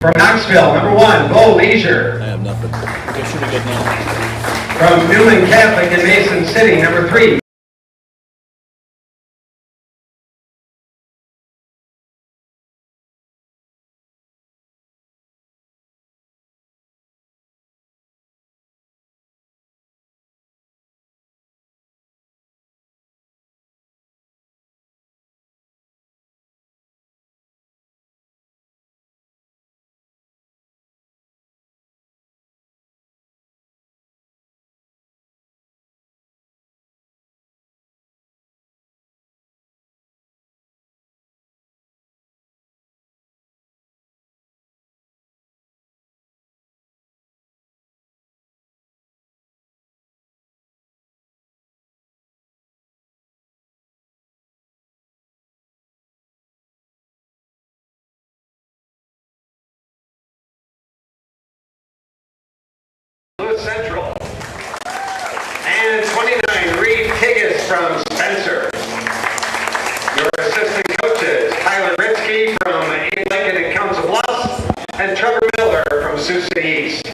From Knoxville, number 1, Bo Leisure. I have nothing. Okay, should be good now. From Newman Catholic in Mason City, number 3, Louis Central. And 29, Reed Higgins from Spencer. Your assistant coaches, Tyler Ritzke from Abe Lincoln and Council Bluffs, and Trevor Miller from Sioux City East.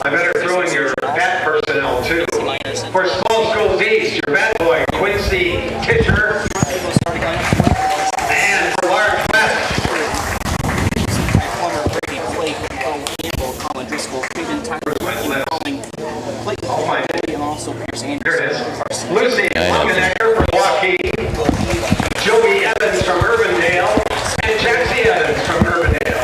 I better throw in your bat personnel too. For Small Schools East, your bat boy, Quincy Tischer. And for Large West, oh my, there it is. Lucy Longenecker from Waukee, Joey Evans from Urbandale, and Jaxie Evans from Urbandale.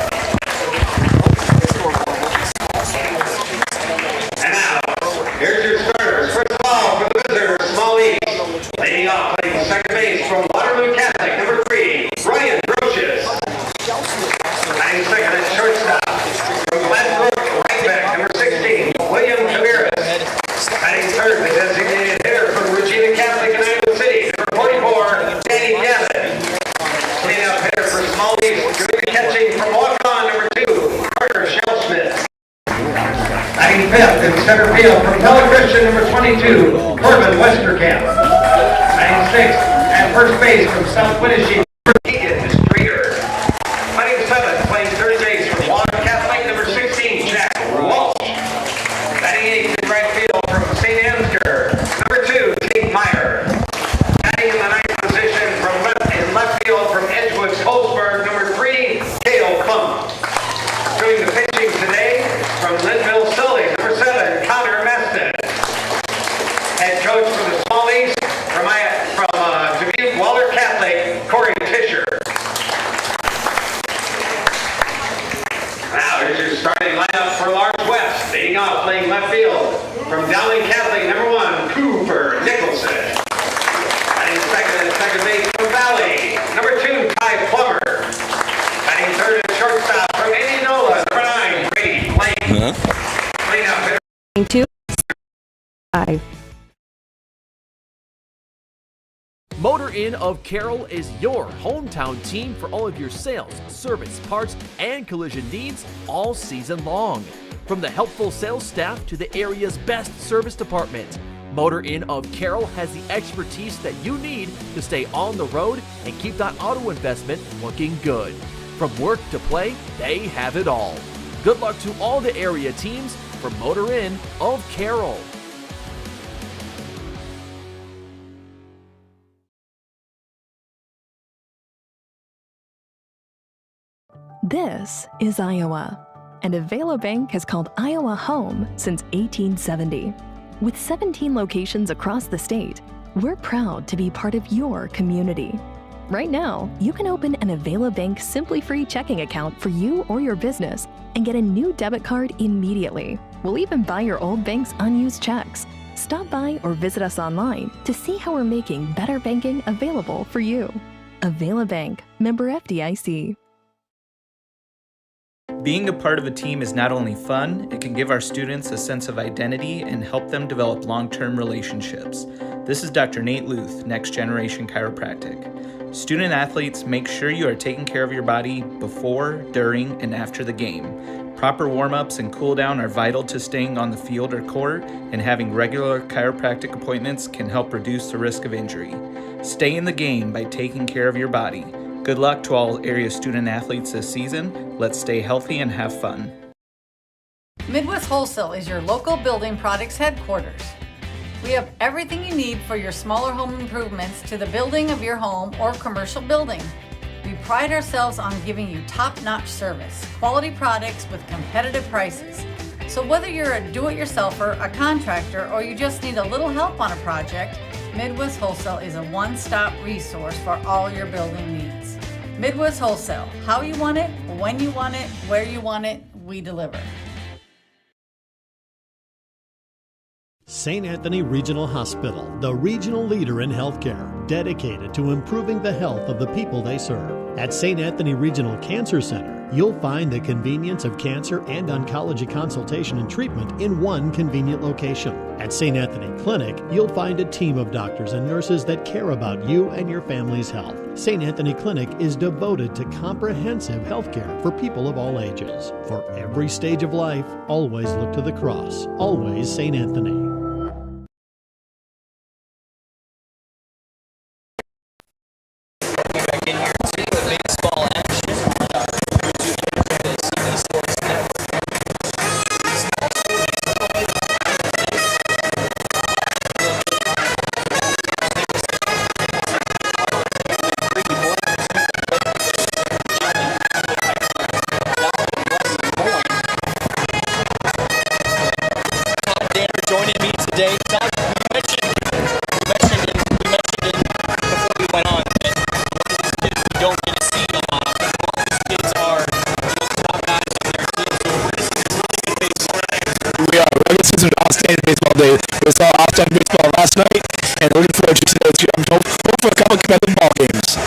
And now, here's your starters. First of all, for the visitors, Small East, leading off playing second base from Waterloo Catholic, number 3, Ryan Brochus. Batting second at shortstop from Glenbrook, right back, number 16, William Tavares. Batting third, the designated hitter from Regina Catholic in Iowa City, number 44, Danny Gavin. Cleanup hitter for Small East, doing the catching from walk-on, number 2, Carter Shellsmith. Batting fifth in center field from Pella Christian, number 22, Corbin Westerkamp. Batting sixth at first base from South Winnebago, Keegan Streeter. Batting seventh, playing third base from Water Catholic, number 16, Jack Walsh. Batting eighth in right field from St. Ansgar, number 2, Tate Meyer. Batting in the ninth position from left field from Edgewood Colesburg, number 3, Cale Klump. Doing the pitching today from Linville Sully, number 7, Connor Meston. Head coach for the Small East from Dubuque Waller Catholic, Corey Tischer. Now here's your starting lineup for Large West. Leading off, playing left field from Dowling Catholic, number 1, Cooper Nicholson. Batting second at second base from Valley, number 2, Ty Plummer. Batting third at shortstop from Indianola, number 9, Brady Blaine. Cleanup hitter. 2, 5. Motor Inn of Carroll is your hometown team for all of your sales, service, parts, and collision needs all season long. From the helpful sales staff to the area's best service department, Motor Inn of Carroll has the expertise that you need to stay on the road and keep that auto investment looking good. From work to play, they have it all. Good luck to all the area teams from Motor Inn of Carroll. This is Iowa, and Avela Bank has called Iowa home since 1870. With 17 locations across the state, we're proud to be part of your community. Right now, you can open an Avela Bank Simply Free checking account for you or your business and get a new debit card immediately. We'll even buy your old bank's unused checks. Stop by or visit us online to see how we're making better banking available for you. Avela Bank, member FDIC. Being a part of a team is not only fun, it can give our students a sense of identity and help them develop long-term relationships. This is Dr. Nate Luth, Next Generation Chiropractic. Student athletes, make sure you are taking care of your body before, during, and after the game. Proper warm-ups and cool-down are vital to staying on the field or court, and having regular chiropractic appointments can help reduce the risk of injury. Stay in the game by taking care of your body. Good luck to all area student athletes this season. Let's stay healthy and have fun. Midwest Wholesale is your local building products headquarters. We have everything you need for your smaller home improvements to the building of your home or commercial building. We pride ourselves on giving you top-notch service, quality products with competitive prices. So whether you're a do-it-yourselfer, a contractor, or you just need a little help on a project, Midwest Wholesale is a one-stop resource for all your building needs. Midwest Wholesale, how you want it, when you want it, where you want it, we deliver. St. Anthony Regional Hospital, the regional leader in healthcare, dedicated to improving the health of the people they serve. At St. Anthony Regional Cancer Center, you'll find the convenience of cancer and oncology consultation and treatment in one convenient location. At St. Anthony Clinic, you'll find a team of doctors and nurses that care about you and your family's health. St. Anthony Clinic is devoted to comprehensive healthcare for people of all ages. For every stage of life, always look to the cross. Always St. Anthony. Joining me today. Todd, you mentioned before we went on that one of these kids we don't get to see a lot. All these kids are top guys on their team. So we're just really good baseball. We are. We're going to see some outstanding baseball day. We saw outstanding baseball last night, and we're looking forward to today. I'm hoping for a couple of competitive ball games.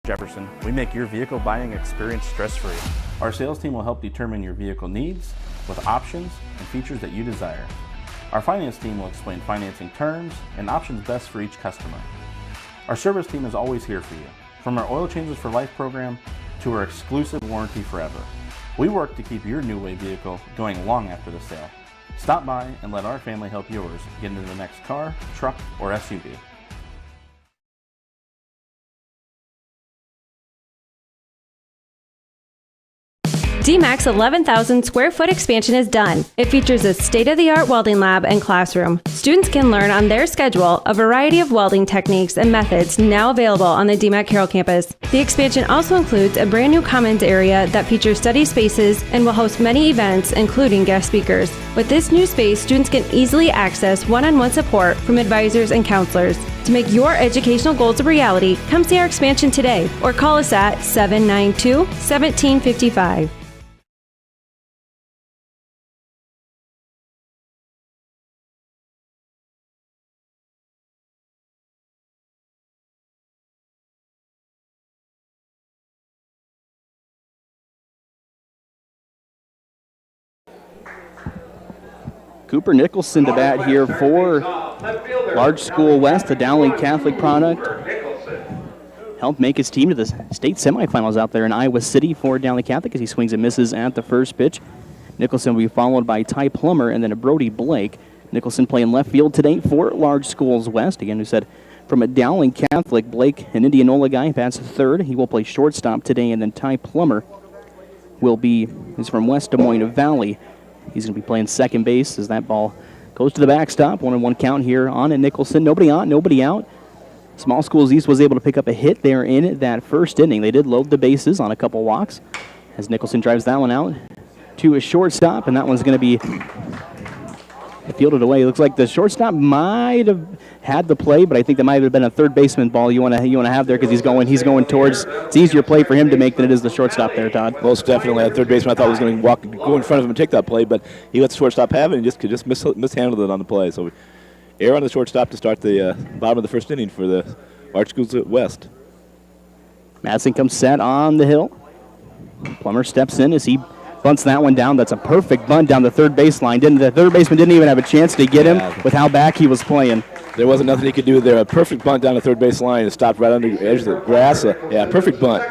Jefferson, we make your vehicle buying experience stress-free. Our sales team will help determine your vehicle needs with options and features that you desire. Our finance team will explain financing terms and options best for each customer. Our service team is always here for you, from our Oil Changes for Life program to our exclusive warranty forever. We work to keep your new way vehicle going long after the sale. Stop by and let our family help yours get into the next car, truck, or SUV. DMAC's 11,000 square foot expansion is done. It features a state-of-the-art welding lab and classroom. Students can learn on their schedule a variety of welding techniques and methods now available on the DMAC Carroll campus. The expansion also includes a brand new commons area that features study spaces and will host many events, including guest speakers. With this new space, students can easily access one-on-one support from advisors and counselors. To make your educational goals a reality, come see our expansion today or call us at 792-1755. Cooper Nicholson to bat here for Large School West, the Dowling Catholic product. Helped make his team to the state semifinals out there in Iowa City for Dowling Catholic as he swings and misses at the first pitch. Nicholson will be followed by Ty Plummer and then a Brody Blake. Nicholson playing left field today for Large Schools West. Again, who said from a Dowling Catholic, Blake, an Indianola guy, bats third. He will play shortstop today, and then Ty Plummer is from West Des Moines Valley. He's going to be playing second base as that ball goes to the backstop. 1-1 count here on at Nicholson. Nobody on, nobody out. Small Schools East was able to pick up a hit there in that first inning. They did load the bases on a couple walks as Nicholson drives that one out to a shortstop, and that one's going to be fielded away. It looks like the shortstop might have had the play, but I think that might have been a third baseman ball you want to have there because he's going towards. It's easier play for him to make than it is the shortstop there, Todd. Most definitely. That third baseman I thought was going to go in front of him and take that play, but he let the shortstop have it and just mishandled it on the play. So error on the shortstop to start the bottom of the first inning for the Large Schools West. Madsen comes set on the hill. Plummer steps in as he bunts that one down. That's a perfect bunt down the third baseline. The third baseman didn't even have a chance to get him with how back he was playing. There wasn't nothing he could do there. A perfect bunt down the third base line. It stopped right under the edge of the grass. Perfect bunt.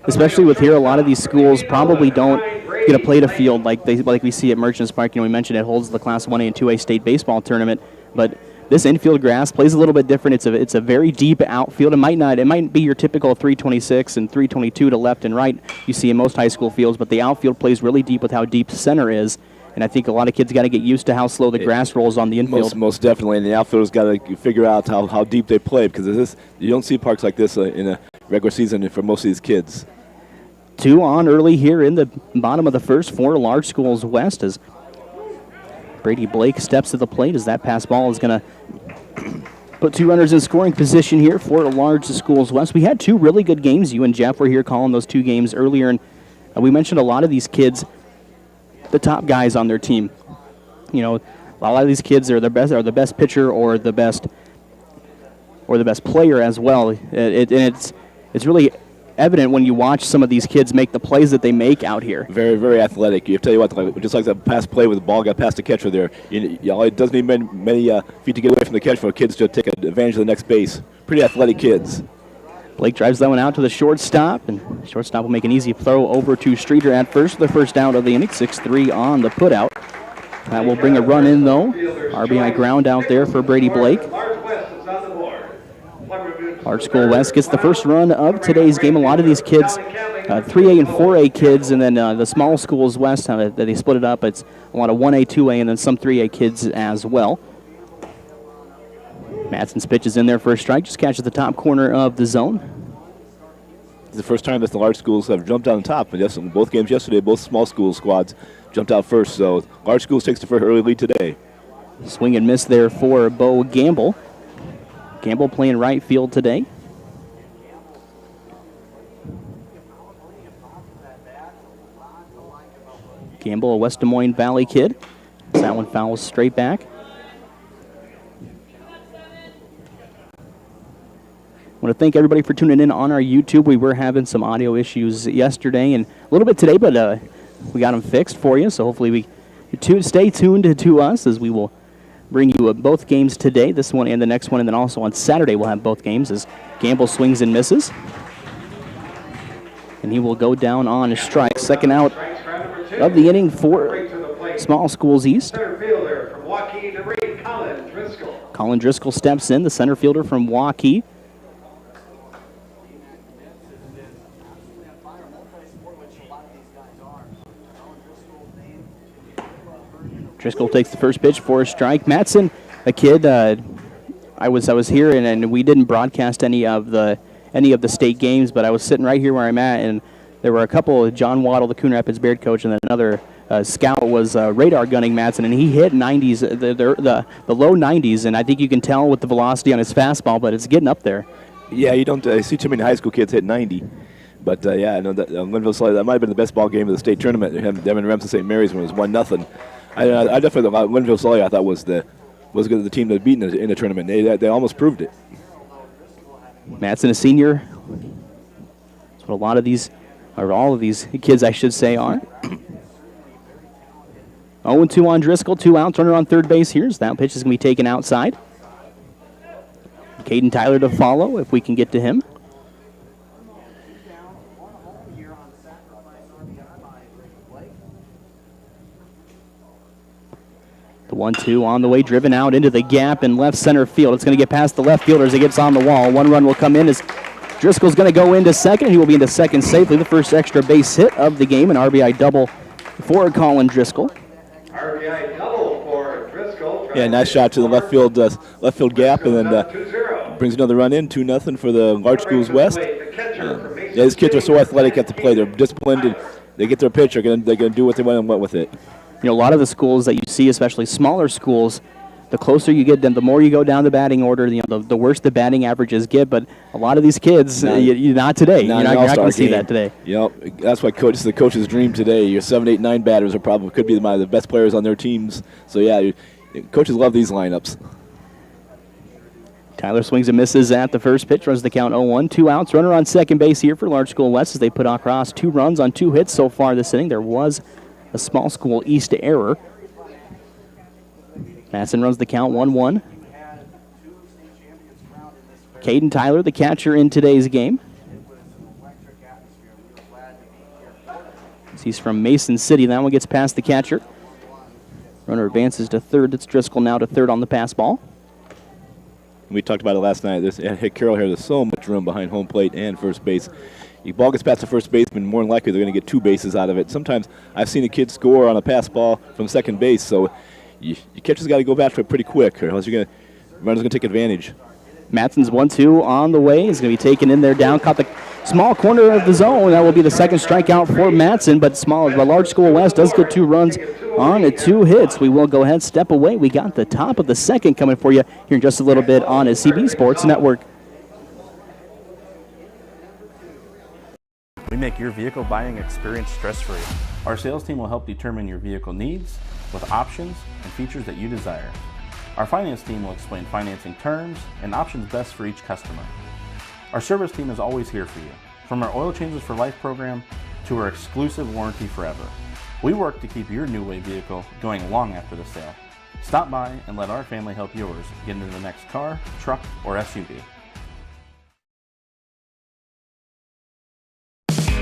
Especially with here, a lot of these schools probably don't get a play to field like we see at Merchants Park. We mentioned it holds the Class 1A and 2A state baseball tournament, but this infield grass plays a little bit different. It's a very deep outfield. It might be your typical 326 and 322 to left and right you see in most high school fields, but the outfield plays really deep with how deep center is. And I think a lot of kids got to get used to how slow the grass rolls on the infield. Most definitely, and the outfielders got to figure out how deep they play because you don't see parks like this in a regular season for most of these kids. 2 on early here in the bottom of the first for Large Schools West as Brady Blake steps to the plate as that pass ball is going to put 2 runners in scoring position here for Large Schools West. We had 2 really good games. You and Jeff were here calling those 2 games earlier, and we mentioned a lot of these kids, the top guys on their team. A lot of these kids are the best pitcher or the best player as well. It's really evident when you watch some of these kids make the plays that they make out here. Very, very athletic. You tell you what, just like that pass play with the ball got past the catcher there. It doesn't need many feet to get away from the catcher for kids to take advantage of the next base. Pretty athletic kids. Blake drives that one out to the shortstop, and shortstop will make an easy throw over to Streeter at first. The first out of the inning, 6-3 on the putout. That will bring a run in, though. RBI ground out there for Brady Blake. Large School West gets the first run of today's game. A lot of these kids, 3A and 4A kids, and then the small schools West, they split it up. It's a lot of 1A, 2A, and then some 3A kids as well. Madsen's pitch is in there for a strike. Just catches the top corner of the zone. It's the first time that the Large Schools have jumped on top. And in both games yesterday, both small school squads jumped out first. So Large Schools takes the first early lead today. Swing and miss there for Bo Gamble. Gamble playing right field today. Gamble, a West Des Moines Valley kid. That one fouls straight back. want to thank everybody for tuning in on our YouTube. We were having some audio issues yesterday and a little bit today, but we got them fixed for you. So hopefully stay tuned to us as we will bring you both games today, this one and the next one, and then also on Saturday we'll have both games as Gamble swings and misses. And he will go down on a strike. Second out of the inning for Small Schools East. Center fielder from Waukee, number 8, Colin Driscoll. Colin Driscoll steps in, the center fielder from Waukee. Driscoll takes the first pitch for a strike. Matson, a kid, I was here and we didn't broadcast any of the state games, but I was sitting right here where I'm at, and there were a couple. John Waddle, the Coon Rapids Beard coach, and then another scout was radar gunning Matson, and he hit 90s, the low 90s, and I think you can tell with the velocity on his fastball, but it's getting up there. Yeah, you don't see too many high school kids hit 90. But, yeah, I know that Linville Sully, that might have been the best ball game of the state tournament. Them and Remsen St. Mary's when it was 1-0. I definitely thought Linville Sully, I thought, was the team that beat in the tournament. They almost proved it. Matson, a senior. That's what a lot of these, or all of these kids, I should say, are. 0-2 on Driscoll, 2 outs, runner on third base here. So that pitch is going to be taken outside. Caden Tyler to follow if we can get to him. The 1-2 on the way, driven out into the gap in left center field. It's going to get past the left fielder as it gets on the wall. One run will come in as Driscoll's going to go into second. He will be into second safely. The first extra base hit of the game, an RBI double for Colin Driscoll. RBI double for Driscoll. Yeah, nice shot to the left field gap, and then brings another run in, 2-0 for the Large Schools West. Yeah, these kids are so athletic at the plate. They're disciplined, and they get their pitch. They're going to do what they want and went with it. You know, a lot of the schools that you see, especially smaller schools, the closer you get, the more you go down the batting order, the worse the batting averages get. But a lot of these kids, not today. You're not going to see that today. Yep, that's why it's the coach's dream today. Your 7, 8, 9 batters could be the best players on their teams. So yeah, coaches love these lineups. Tyler swings and misses at the first pitch, runs the count 0-1. 2 outs, runner on second base here for Large School West as they put across 2 runs on 2 hits so far this inning. There was a Small School East error. Matson runs the count 1-1. Caden Tyler, the catcher in today's game. He's from Mason City. That one gets past the catcher. Runner advances to third. It's Driscoll now to third on the pass ball. We talked about it last night. Carroll here, there's so much room behind home plate and first base. The ball gets past the first baseman, more than likely they're going to get 2 bases out of it. Sometimes I've seen a kid score on a pass ball from second base, so your catcher's got to go back to it pretty quick, or else runner's going to take advantage. Matson's 1-2 on the way. He's going to be taken in there down, caught the small corner of the zone. That will be the second strikeout for Matson, but Large School West does get 2 runs on 2 hits. We will go ahead, step away. We got the top of the second coming for you here in just a little bit on a CB Sports Network. We make your vehicle buying experience stress-free. Our sales team will help determine your vehicle needs with options and features that you desire. Our finance team will explain financing terms and options best for each customer. Our service team is always here for you, from our Oil Changes for Life program to our exclusive warranty forever. We work to keep your new way vehicle going long after the sale. Stop by and let our family help yours get into the next car, truck, or SUV.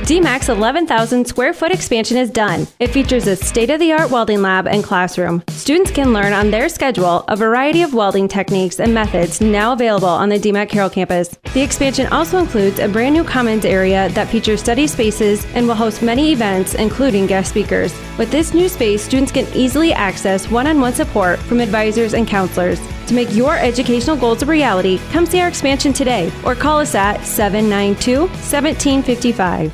DMAC's 11,000 square foot expansion is done. It features a state-of-the-art welding lab and classroom. Students can learn on their schedule a variety of welding techniques and methods now available on the DMAC Carroll campus. The expansion also includes a brand new commons area that features study spaces and will host many events, including guest speakers. With this new space, students can easily access one-on-one support from advisors and counselors. To make your educational goals a reality, come see our expansion today or call us at 792-1755.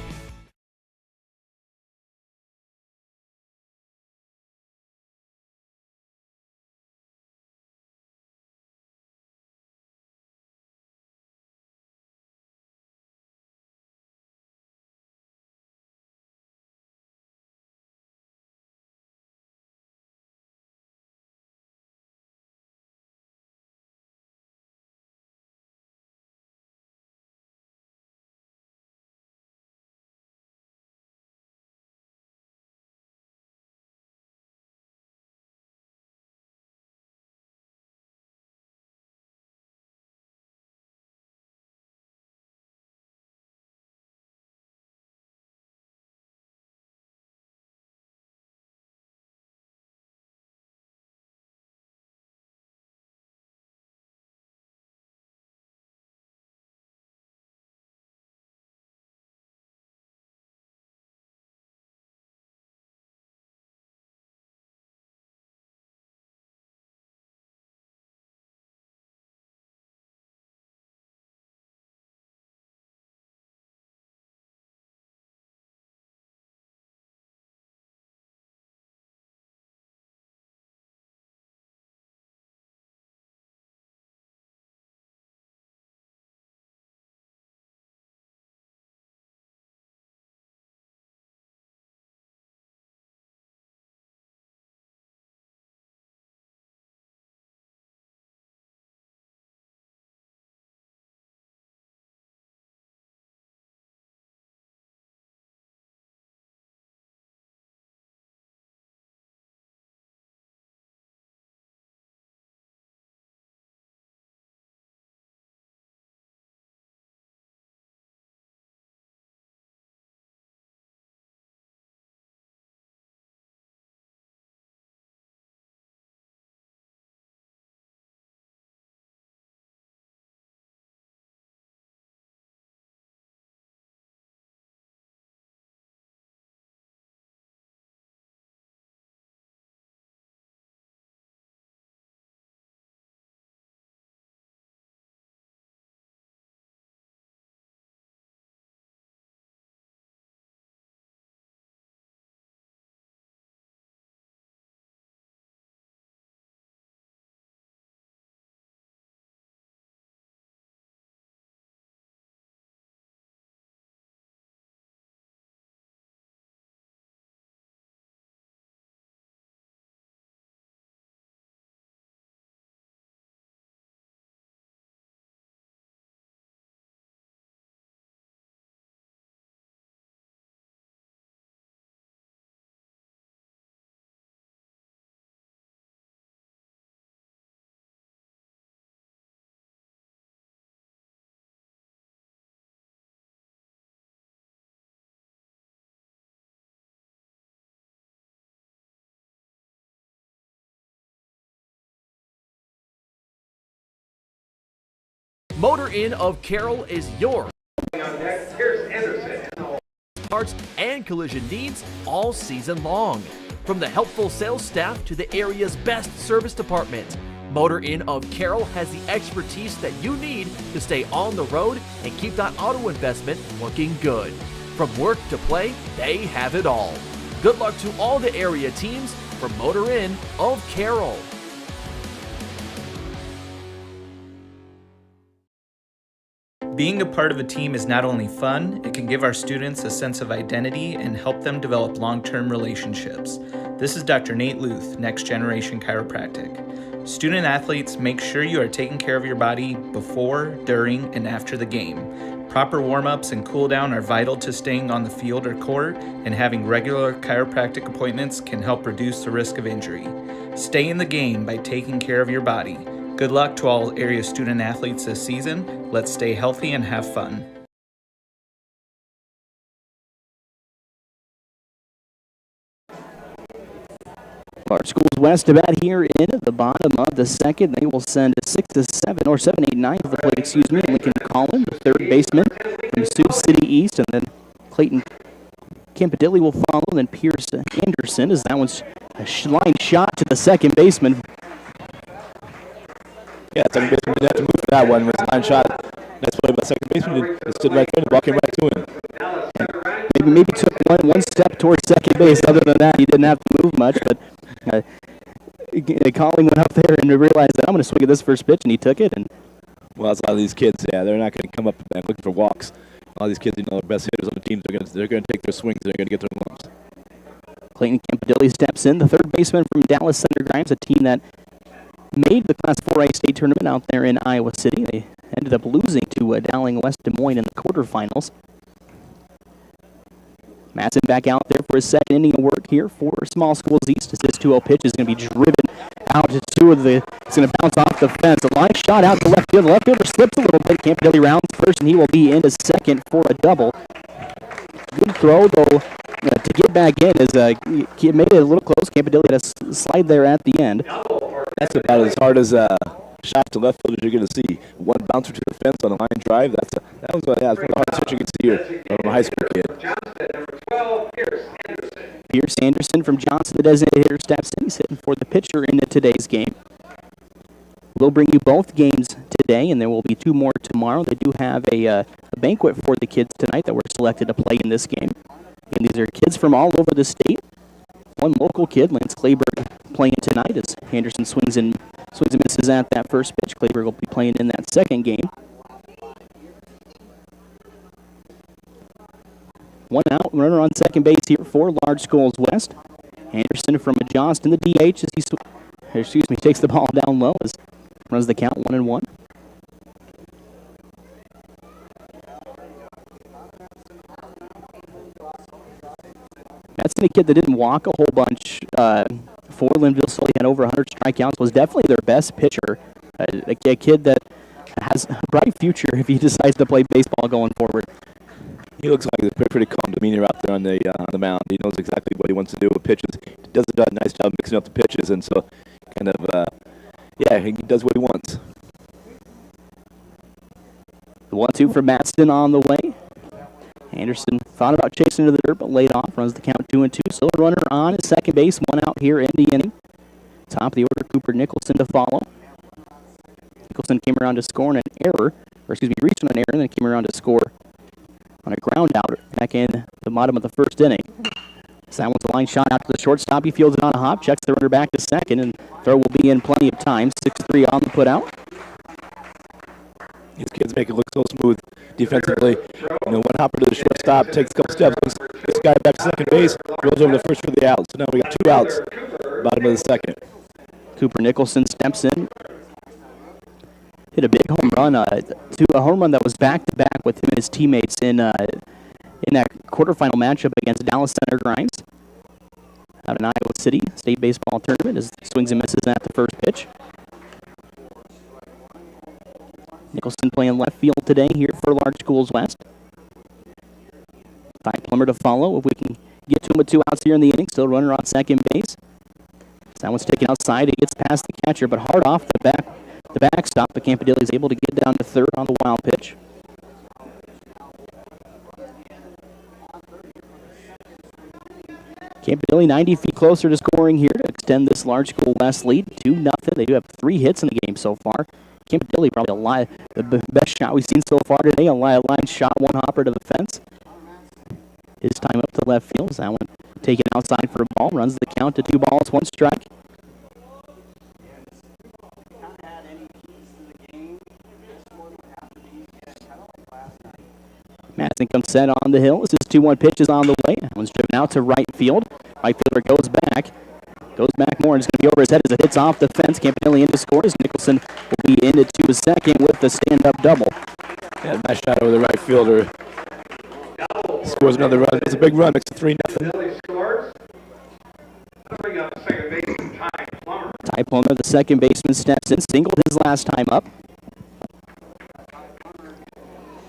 Motor Inn of Carroll is your On deck, here's Anderson. parts and collision needs all season long. From the helpful sales staff to the area's best service department, Motor Inn of Carroll has the expertise that you need to stay on the road and keep that auto investment looking good. From work to play, they have it all. Good luck to all the area teams from Motor Inn of Carroll. Being a part of a team is not only fun, it can give our students a sense of identity and help them develop long-term relationships. This is Dr. Nate Luth, Next Generation Chiropractic. Student athletes, make sure you are taking care of your body before, during, and after the game. Proper warm-ups and cool-down are vital to staying on the field or court, and having regular chiropractic appointments can help reduce the risk of injury. Stay in the game by taking care of your body. Good luck to all area student athletes this season. Let's stay healthy and have fun. Large Schools West to bat here in the bottom of the second. They will send 6 to 7 or 7, 8, 9 to the plate, excuse me. Lincoln Collin, the third baseman from Sioux City East, and then Clayton Campadilli will follow, and then Pierce Anderson, as that one's a line shot to the second baseman. Yeah, second baseman didn't have to move for that one. It was a line shot. Nice play by the second baseman. He stood right there and the ball came right to him. Maybe took one step towards second base. Other than that, he didn't have to move much, but Colling went up there and realized that I'm going to swing at this first pitch, and he took it. And well, that's a lot of these kids. Yeah, they're not going to come up and looking for walks. A lot of these kids, are best hitters on the teams. They're going to take their swings. They're going to get their lumps. Clayton Campadilli steps in, the third baseman from Dallas Center Grimes, a team that made the Class 4A state tournament out there in Iowa City. They ended up losing to Dowling West Des Moines in the quarterfinals. Madsen back out there for his second inning of work here for Small Schools East. As this 2-0 pitch is going to be driven out to it's going to bounce off the fence. A line shot out to left field. The left fielder slips a little bit. Campadilli rounds first, and he will be into second for a double. Good throw, though, to get back in. He made it a little close. Campadilli had a slide there at the end. That's about as hard as shot to left field as you're going to see. One bouncer to the fence on a line drive. That was one of the hardest hits you can see here from a high school kid. Pierce Anderson from Johnson, the designated hitter, steps in. He's hitting for the pitcher in today's game. We'll bring you both games today, and there will be 2 more tomorrow. They do have a banquet for the kids tonight that were selected to play in this game. And these are kids from all over the state. One local kid, Lance Clayberg, playing tonight as Anderson swings and misses at that first pitch. Clayberg will be playing in that second game. 1 out, runner on second base here for Large Schools West. Anderson from Johnston, the DH, as he takes the ball down low as runs the count 1-1. That's the kid that didn't walk a whole bunch for Linville Sully, had over 100 strikeouts, was definitely their best pitcher. A kid that has a bright future if he decides to play baseball going forward. He looks like a pretty calm demeanor out there on the mound. He knows exactly what he wants to do with pitches. He does a nice job mixing up the pitches, and so kind of, he does what he wants. The 1-2 for Madsen on the way. Anderson thought about chasing to the dirt, but laid off. Runs the count 2-2. Still a runner on at second base. 1 out here in the inning. Top of the order, Cooper Nicholson to follow. Nicholson came around to score on an error, reached on an error, and then came around to score on a ground out back in the bottom of the first inning. So that one's a line shot out to the shortstop. He fields it on a hop, checks the runner back to second, and throw will be in plenty of time. 6-3 on the put out. These kids make it look so smooth defensively. One hopper to the shortstop, takes a couple steps, this guy back to second base, goes over to first for the out. So now we got 2 outs, bottom of the second. Cooper Nicholson steps in. Hit a big home run, to a home run that was back-to-back with him and his teammates in that quarterfinal matchup against Dallas Center Grimes out in Iowa City State Baseball Tournament as he swings and misses at the first pitch. Nicholson playing left field today here for Large Schools West. Ty Plummer to follow if we can get to him with 2 outs here in the inning. Still runner on second base. So that one's taken outside. It gets past the catcher, but hard off the the backstop, but Campanile is able to get down to third on the wild pitch. Campanile 90 feet closer to scoring here to extend this Large School West lead 2-0. They do have 3 hits in the game so far. Campanile probably the best shot we've seen so far today. A line shot, one hopper to the fence. His time up to left field. That one taken outside for a ball. Runs the count to 2 balls, 1 strike. Madsen comes set on the hill. This is 2-1 pitch is on the way. That one's driven out to right field. Right fielder goes back. Goes back more, and it's going to be over his head as it hits off the fence. Campanile into scores. Nicholson will be into his second with the stand-up double. Yeah, nice shot over the right fielder. Scores another run. It's a big run. Makes it 3-0. Ty Plummer, the second baseman, steps in. Singled his last time up.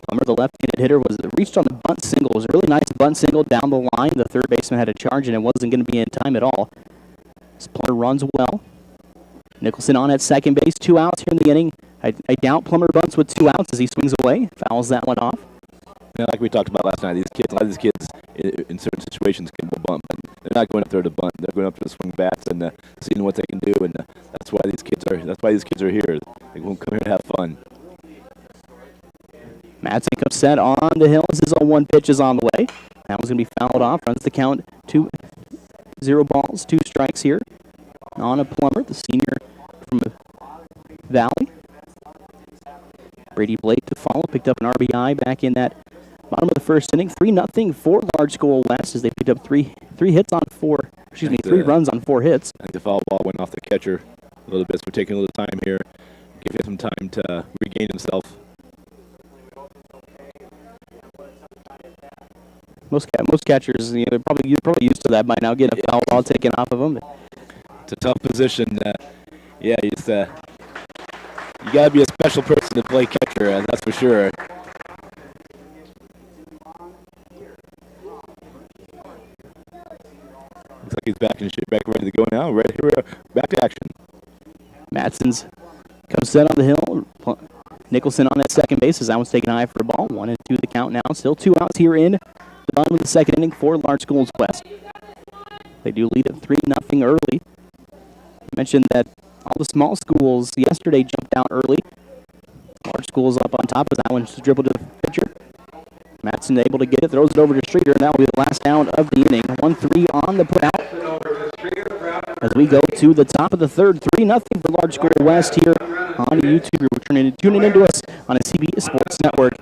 Plummer, the left-handed hitter, was reached on the bunt single. It was a really nice bunt single down the line. The third baseman had a charge, and it wasn't going to be in time at all. Plummer runs well. Nicholson on at second base. 2 outs here in the inning. I doubt Plummer bunts with 2 outs as he swings away. Fouls that one off. Yeah, like we talked about last night, a lot of these kids in certain situations can bunt, but they're not going up there to bunt. They're going up there to swing bats and seeing what they can do, and that's why these kids are here. They won't come here to have fun. Madsen comes set on the hill as his 0-1 pitch is on the way. That one's going to be fouled off. Runs the count to 0 balls, 2 strikes here. On a Plummer, the senior from Valley. Brady Blake to follow. Picked up an RBI back in that bottom of the first inning. 3-0 for Large School West as they picked up three hits on 4. Excuse me, 3 runs on 4 hits. I think the foul ball went off the catcher a little bit, so we're taking a little time here. Give him some time to regain himself. Most catchers, they're probably used to that by now, getting a foul ball taken off of them. It's a tough position. You got to be a special person to play catcher, that's for sure. Looks like he's back in shape, back ready to go now. Ready, back to action. Madsen's comes set on the hill. Nicholson on that second base as that one's taken high for a ball. 1-2 the count now. Still 2 outs here in the bottom of the second inning for Large Schools West. They do lead at 3-0 early. I mentioned that all the small schools yesterday jumped out early. Large Schools up on top as that one's dribbled to the pitcher. Madsen able to get it, throws it over to Streeter, and that will be the last out of the inning. 1-3 on the putout. As we go to the top of the third, 3-0 for Large School West here on YouTube. You're tuning into us on a CBS Sports Network.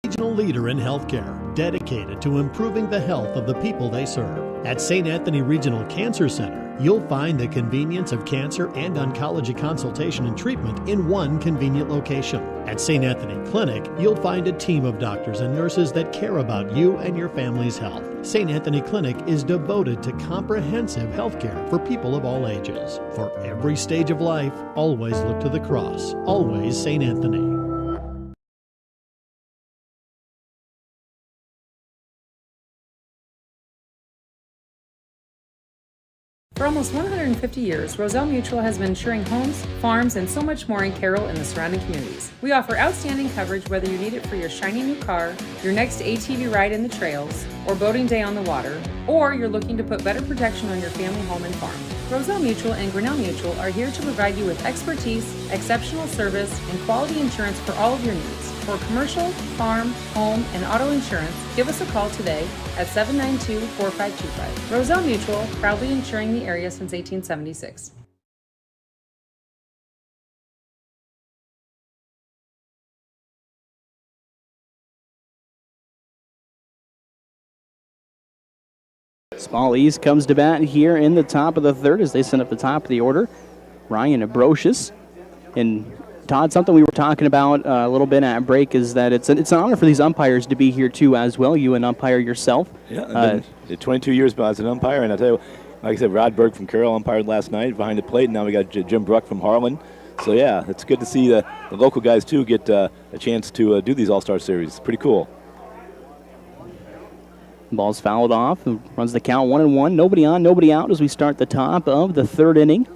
Regional leader in healthcare, dedicated to improving the health of the people they serve. At St. Anthony Regional Cancer Center, you'll find the convenience of cancer and oncology consultation and treatment in one convenient location. At St. Anthony Clinic, you'll find a team of doctors and nurses that care about you and your family's health. St. Anthony Clinic is devoted to comprehensive healthcare for people of all ages. For every stage of life, always look to the cross. Always St. Anthony. For almost 150 years, Roselle Mutual has been insuring homes, farms, and so much more in Carroll and the surrounding communities. We offer outstanding coverage whether you need it for your shiny new car, your next ATV ride in the trails, or boating day on the water, or you're looking to put better protection on your family home and farm. Roselle Mutual and Grinnell Mutual are here to provide you with expertise, exceptional service, and quality insurance for all of your needs. For commercial, farm, home, and auto insurance, give us a call today at 792-4525. Roselle Mutual, proudly insuring the area since 1876. Small East comes to bat here in the top of the third as they send up the top of the order. Ryan Abrocious. And Todd, something we were talking about a little bit at break is that it's an honor for these umpires to be here too as well. You an umpire yourself. Yeah, 22 years as an umpire, and I tell you, like I said, Rod Berg from Carroll umpired last night behind the plate, and now we got Jim Bruck from Harlan. So yeah, it's good to see the local guys too get a chance to do these All-Star Series. It's pretty cool. Ball's fouled off. Runs the count 1-1. Nobody on, nobody out as we start the top of the third inning.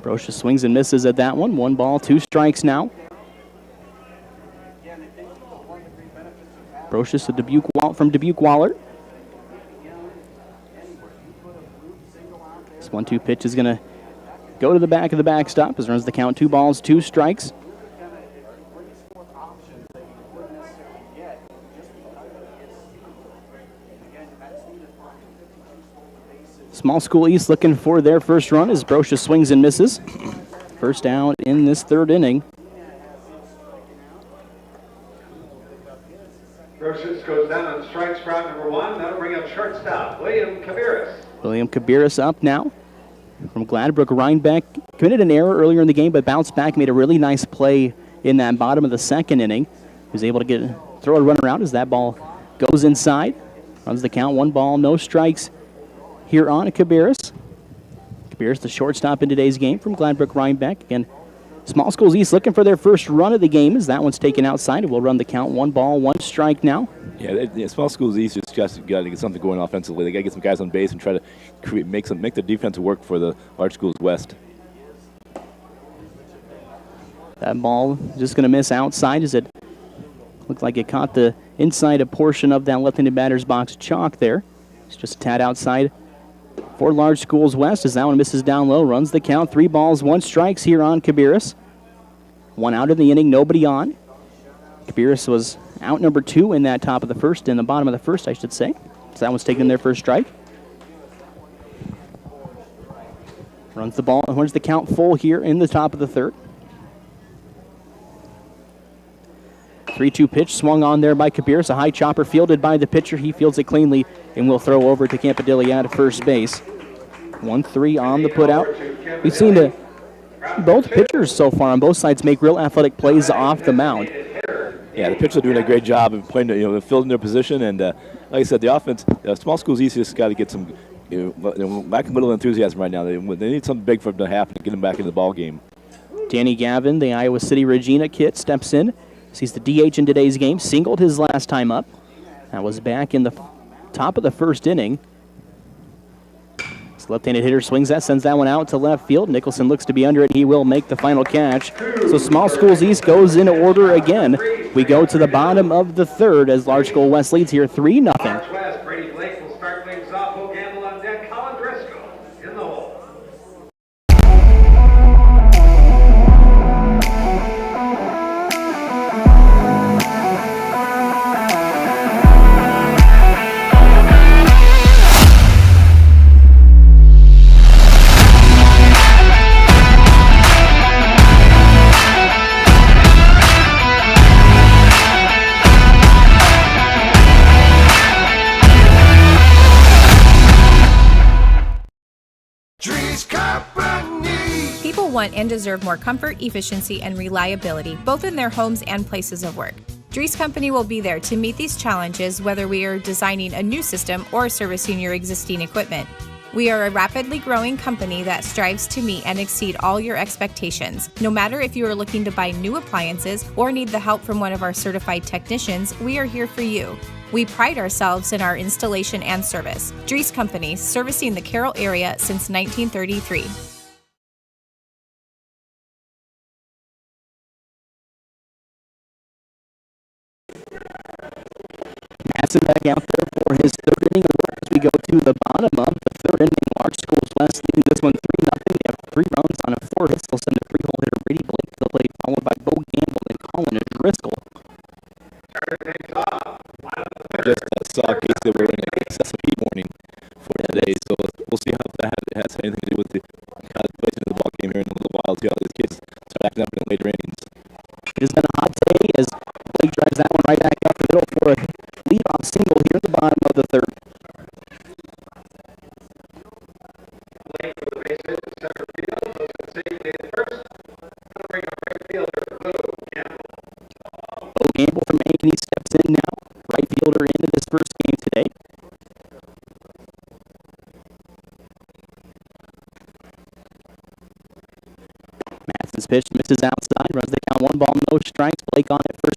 Brocious swings and misses at that one. 1 ball, 2 strikes now. Brocious from Dubuque Waller. This 1-2 pitch is going to go to the back of the backstop as runs the count 2 balls, 2 strikes. Small School East looking for their first run as Brocious swings and misses. First out in this third inning. Brocious goes down on strike spot number 1. That'll bring up shortstop William Cabiras. William Cabiras up now from Gladbrook. Rhinebeck committed an error earlier in the game, but bounced back, made a really nice play in that bottom of the second inning. He was able to throw a run around as that ball goes inside. Runs the count, 1 ball, no strikes here on Cabiras. Cabiras, the shortstop in today's game from Gladbrook Rhinebeck. Again, Small Schools East looking for their first run of the game as that one's taken outside. It will run the count, 1 ball, 1 strike now. Yeah, Small Schools East just got to get something going offensively. They got to get some guys on base and try to make the defense work for the Large Schools West. That ball just going to miss outside as it looked like it caught the inside a portion of that left-handed batter's box chalk there. It's just a tad outside for Large Schools West as that one misses down low. Runs the count, 3 balls, 1 strikes here on Cabiras. 1 out in the inning, nobody on. Cabiras was out number 2 in that top of the first, in the bottom of the first, I should say. So that one's taking their first strike. Runs the ball, and runs the count full here in the top of the third. 3-2 pitch swung on there by Cabiras. A high chopper fielded by the pitcher. He fields it cleanly and will throw over to Campadilli at first base. 1-3 on the putout. We've seen both pitchers so far on both sides make real athletic plays off the mound. Yeah, the pitchers are doing a great job of playing, fielding their position, and like I said, the offense. Small Schools East just got to get some, back in the middle of enthusiasm right now. They need something big for them to happen to get them back into the ball game. Danny Gavin, the Iowa City Regina kid, steps in. He's the DH in today's game. Singled his last time up. That was back in the top of the first inning. This left-handed hitter swings that, sends that one out to left field. Nicholson looks to be under it. He will make the final catch. So Small Schools East goes in order again. We go to the bottom of the third as Large School West leads here 3-0. West, Brady Blake will start things off. Will Gamble on deck. Colin Driscoll in the hole. People want and deserve more comfort, efficiency, and reliability, both in their homes and places of work. Dries Company will be there to meet these challenges, whether we are designing a new system or servicing your existing equipment. We are a rapidly growing company that strives to meet and exceed all your expectations. No matter if you are looking to buy new appliances or need the help from one of our certified technicians, we are here for you. We pride ourselves in our installation and service. Dries Company, servicing the Carroll area since 1933. Matson back out there for his third inning of work as we go to the bottom of the third inning. Large Schools West leading this one 3-0. They have 3 runs on a 4 hits. They'll send a 3-hole hitter Brady Blake to the plate, followed by Bo Gamble and Colin Driscoll. Just saw a case that we're in a SSP warning for today, so we'll see how that has anything to do with the placing of the ball game here in a little while. See how these kids start acting up in the later innings. It has been a hot day as Blake drives that one right back up the middle for a leadoff single here at the bottom of the third. Blake for the base hit to center field. Goes to safety at first. That'll bring up right fielder Bo Gamble. Bo Gamble from Ankeny steps in now. Right fielder into this first game today. Matson's pitch misses outside. Runs the count, 1 ball, no strikes. Blake on at first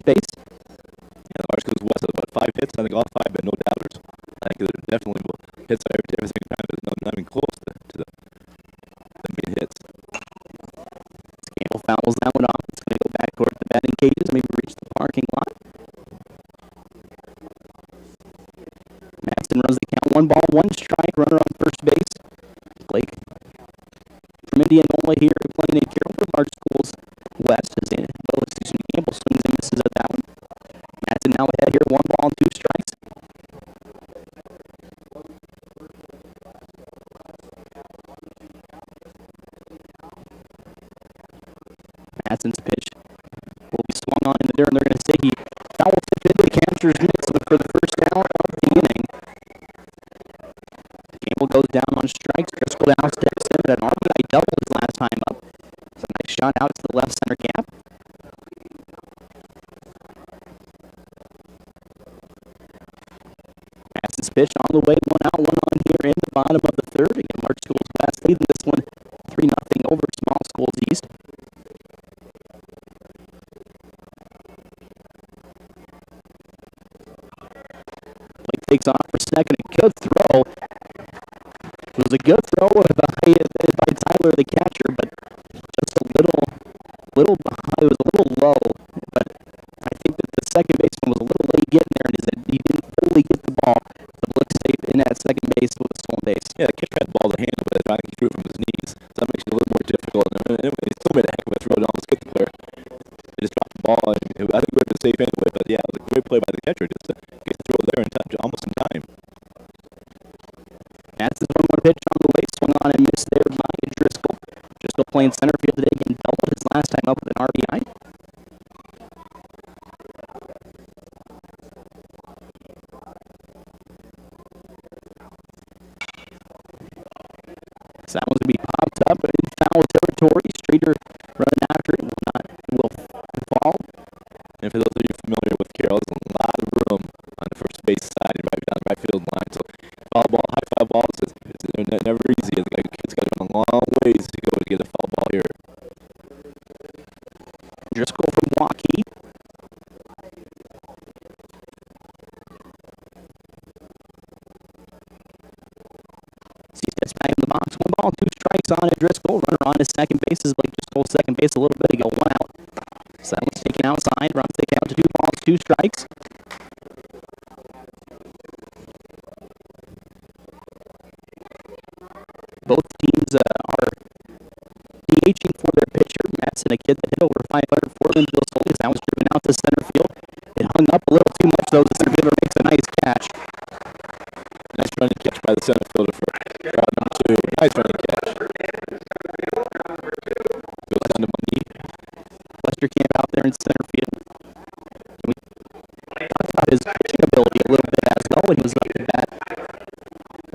hits. I think all 5 been no doubters. I think they're definitely hits every single time. There's not even close to them being hits. Campbell fouls that one off. It's going to go back toward the batting cages, maybe reach the parking lot. Madsen runs the count. 1 ball, 1 strike. Runner on first base. Blake from Indianola here playing in Carroll for Large Schools West. Campbell swings and misses at that one. Madsen now ahead here. 1 ball, 2 strikes. Madsen's pitch will be swung on into there, and they're going to say he fouled it into the catcher's mitt for the first out of the inning. Campbell goes down on strikes. Driscoll now steps in at an RBI double his last time up. It's a nice shot out to the left center gap. Madsen's pitch on the way, 1 out, 1 on here in the bottom of the third. Again, Large Schools West leading this one 3-0 over Small Schools East. Blake takes off for second. A good throw. It was a good throw by Tyler, the catcher, but just a little behind. It was a little low, but I think that the second baseman was a little late getting there, and he didn't fully get the ball. But looks safe in that second base with a stolen base. Yeah, the catcher had the ball to handle, but I think he threw it from his knees, so that makes it a little more difficult. And he still made a heck of a throw to almost get the player. They just dropped the ball, and I think it would have been safe anyway. But yeah, it was a great play by the catcher just to get the throw there in time, almost in time. Madsen's 1-1 pitch on the way, swung on and missed there by Driscoll. Driscoll playing center field today, getting doubled his last time up with an RBI. So that one's going to be popped up in foul territory. Streeter running after it will fall. And for those of you familiar with Carroll, there's a lot of room on the first base side, right down the right field line. So foul ball, high foul balls, it's never easy. The kid's got to go a long ways to go to get a foul ball here. Driscoll from Waukee. Sees gets back in the box. 1 ball, 2 strikes on it. Driscoll, runner on his second base. Is Blake Driscoll second base a little bit ago. 1 out. So that one's taken outside. Runs taken out to 2 balls, 2 strikes. Both teams are DHing for their pitcher. Madsen, a kid that hit over 500 for them. Bill Solis, that was driven out to center field. It hung up a little too much, though. The center fielder makes a nice catch. Nice running catch by the center fielder for crowd number 2. Nice running catch. Goes down to Mundy. Lester Camp out there in center field. We talked about his pitching ability a little bit as well when he was up at bat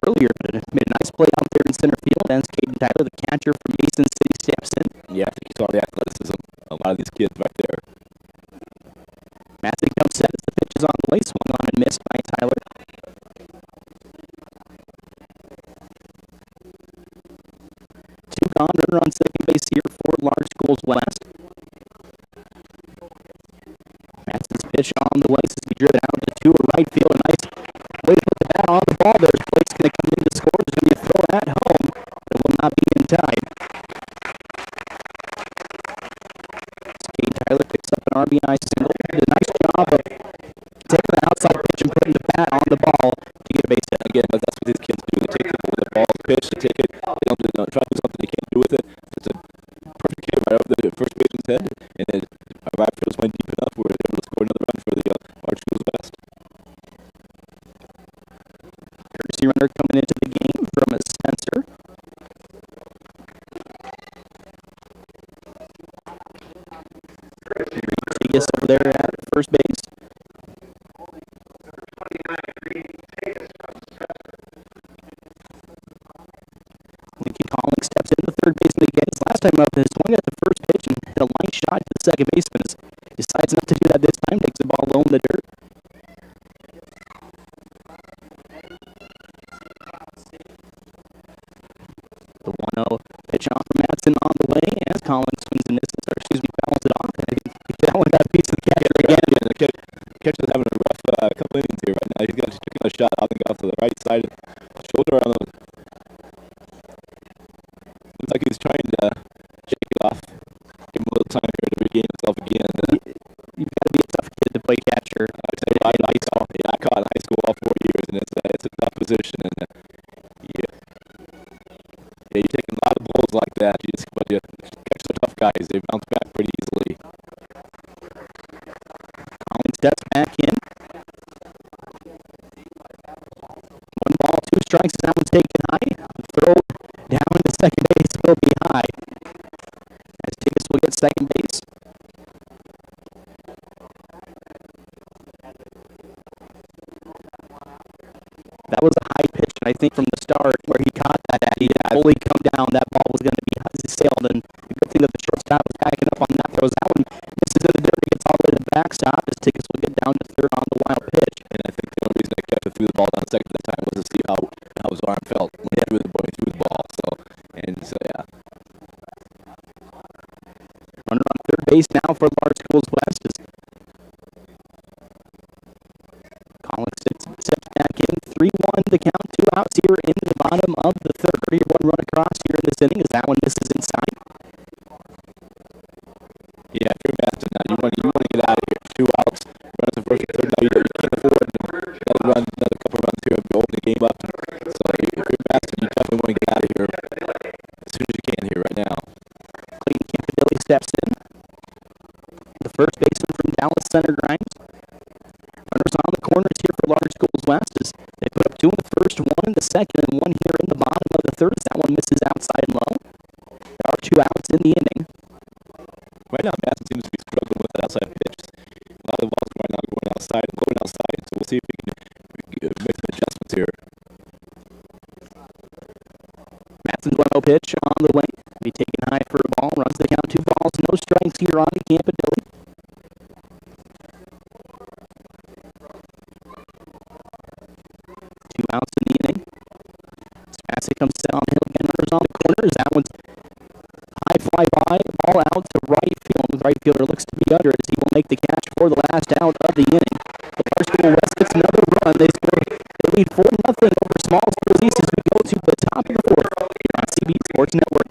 earlier, but made a nice play out there in center field as Caden Tyler, the catcher from Mason City, steps in. Yeah, I think you saw the athleticism. A lot of these kids right there. Madsen comes set as the pitch is on the way, swung on and missed by Tyler. Two gone, runner on second base here for Large Schools West. Madsen's pitch on the way, so he driven out to right field. A nice way to put the bat on the ball there. Blake's going to come in to score. There's going to be a throw at home, but it will not be in time. Caden Tyler picks up an RBI single. Did a nice job of taking the outside pitch and putting the bat on the ball to get a base hit. Again, that's what these kids do. They take the ball, pitch, they take it. They don't try to do something they can't do with it. It's a perfect hit right over the first baseman's head, and then our right field went deep enough where they're able to score another run for the Large Schools West. Courtesy runner coming into the game from Spencer. Rodriguez over there at first base. Lincoln Calling steps into third base again. His last time up, his swing at the first pitch and hit a line shot to the second baseman. Decides not to do that this time. Takes the ball low in the dirt. The 1-0 pitch off from Madsen on the way as Collins swings and misses, or fouls it off. And that one got a piece of the catcher again. Yeah, the catcher's having a rough couple innings here to the right side, shoulder on the. Looks like he's trying to shake it off. Give him a little time here to regain himself again. You've got to be a tough kid to play catcher. I caught in high school all 4 years, and it's a tough position. And you're taking a lot of blows like that. But you catch the tough guys. They bounce back pretty easily. Collins steps back in. 1 ball, 2 strikes. That one's taken high. Throw down to second base will be high. As Tigas will get second base. That was a high pitch, and I think from the start where he caught that at, he didn't fully come down. That ball was going to be sailed, and the good thing that the shortstop was backing up on that throw. That one misses in the dirt, gets all the way to the backstop. As Tigas will get down to third on the wild pitch. And I think the only reason I kept it through the ball down second at the time was to see how his arm felt when he threw the ball. So yeah. Runner on third base now for Large Schools West. Collins steps back in. 3-1 the count. 2 outs here in the bottom of the third. Here, 1 run across here in this inning as that one misses inside. Yeah, if you're Maston now, you want to get out of here. 2 outs. Run at the first and third. Now you can't afford another couple runs here and hold the game up. So if you're Maston, you definitely want to get out of here as soon as you can here right now. Clayton Campanelli steps in. The first baseman from Dallas Center Grimes. Runners on the corners here for Large Schools West as they put up 2 in the first, 1 in the second, and 1 here in the bottom of the third as that one misses outside low. There are 2 outs in the inning. Right now, Maston seems to be struggling with that outside pitch. A lot of the balls right now going outside and going outside, so we'll see if we can make some adjustments here. Maston's 1-0 pitch on the way. Be taken high for a ball. Runs the count. 2 balls, no strikes here on the Campanelli. 2 outs in the inning. Strasek comes downhill again. Runners on the corners. That one's high fly by. Ball out to right field. The right fielder looks to be under as he will make the catch for the last out of the inning. The Large School West gets another run. They score. They lead 4-0 over Small Schools East as we go to the top of the fourth here on CB Sports Network.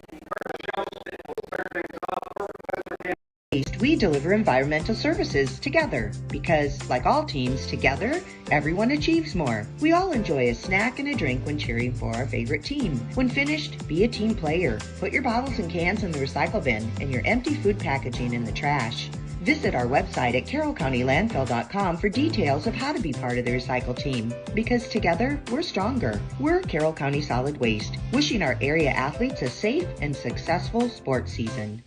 We deliver environmental services together because, like all teams, together, everyone achieves more. We all enjoy a snack and a drink when cheering for our favorite team. When finished, be a team player. Put your bottles and cans in the recycle bin and your empty food packaging in the trash. Visit our website at carrollcountylandfill.com for details of how to be part of the recycle team. Because together, we're stronger. We're Carroll County Solid Waste, wishing our area athletes a safe and successful sports season.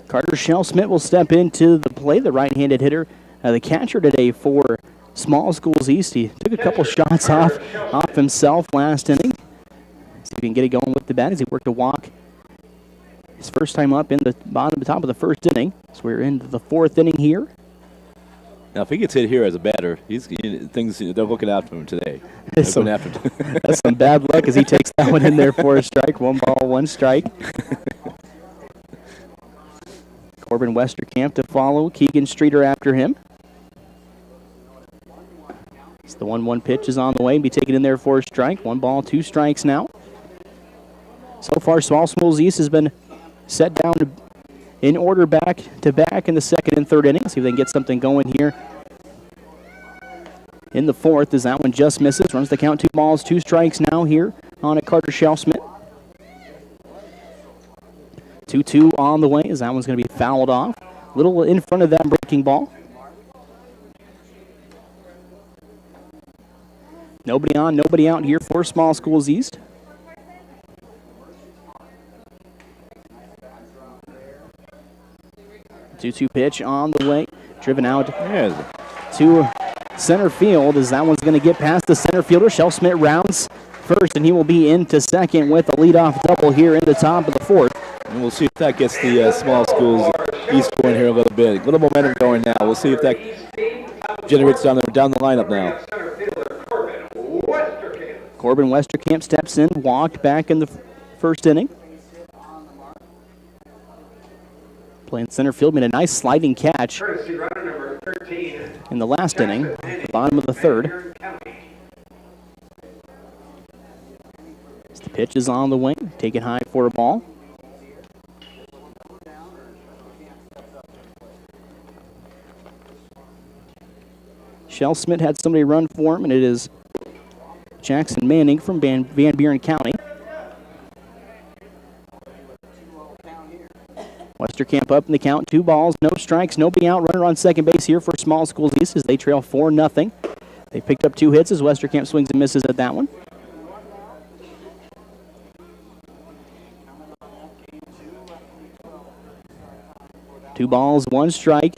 Carter Shell-Smith will step into the play, the right-handed hitter. The catcher today for Small Schools East. He took a couple shots off himself last inning. See if he can get it going with the bat as he worked a walk. His first time up in the top of the first inning. So we're into the 4th inning here. Now, if he gets hit here as a batter, they're looking out for him today. That's some bad luck as he takes that one in there for a strike. 1 ball, 1 strike. Corbin Westerkamp to follow. Keegan Streeter after him. It's the 1-1 pitch is on the way and be taken in there for a strike. 1 ball, 2 strikes now. So far, Small Schools East has been set down in order back to back in the 2nd and 3rd innings. See if they can get something going here in the 4th as that one just misses. Runs the count. 2 balls, 2 strikes now here on a Carter Shell-Smith. 2-2 on the way as that one's going to be fouled off. A little in front of that breaking ball. Nobody on, nobody out here for Small Schools East. Two-two pitch on the way. Driven out to center field as that one's going to get past the center fielder. Schmidt rounds first, and he will be into second with a leadoff double here in the top of the fourth. And we'll see if that gets the Small Schools East going here a little bit. A little momentum going now. We'll see if that generates down the lineup now. Corbin Westerkamp steps in, walked back in the first inning. Playing center field, made a nice sliding catch in the last inning, the bottom of the third. As the pitch is on the wing, taken high for a ball. Shell Smith had somebody run for him, and it is Jackson Manning from Van Buren County. Westerkamp up in the count, 2 balls, no strikes, nobody out. Runner on second base here for Small Schools East as they trail 4-0. They picked up 2 hits as Westerkamp swings and misses at that one. Two balls, 1 strike.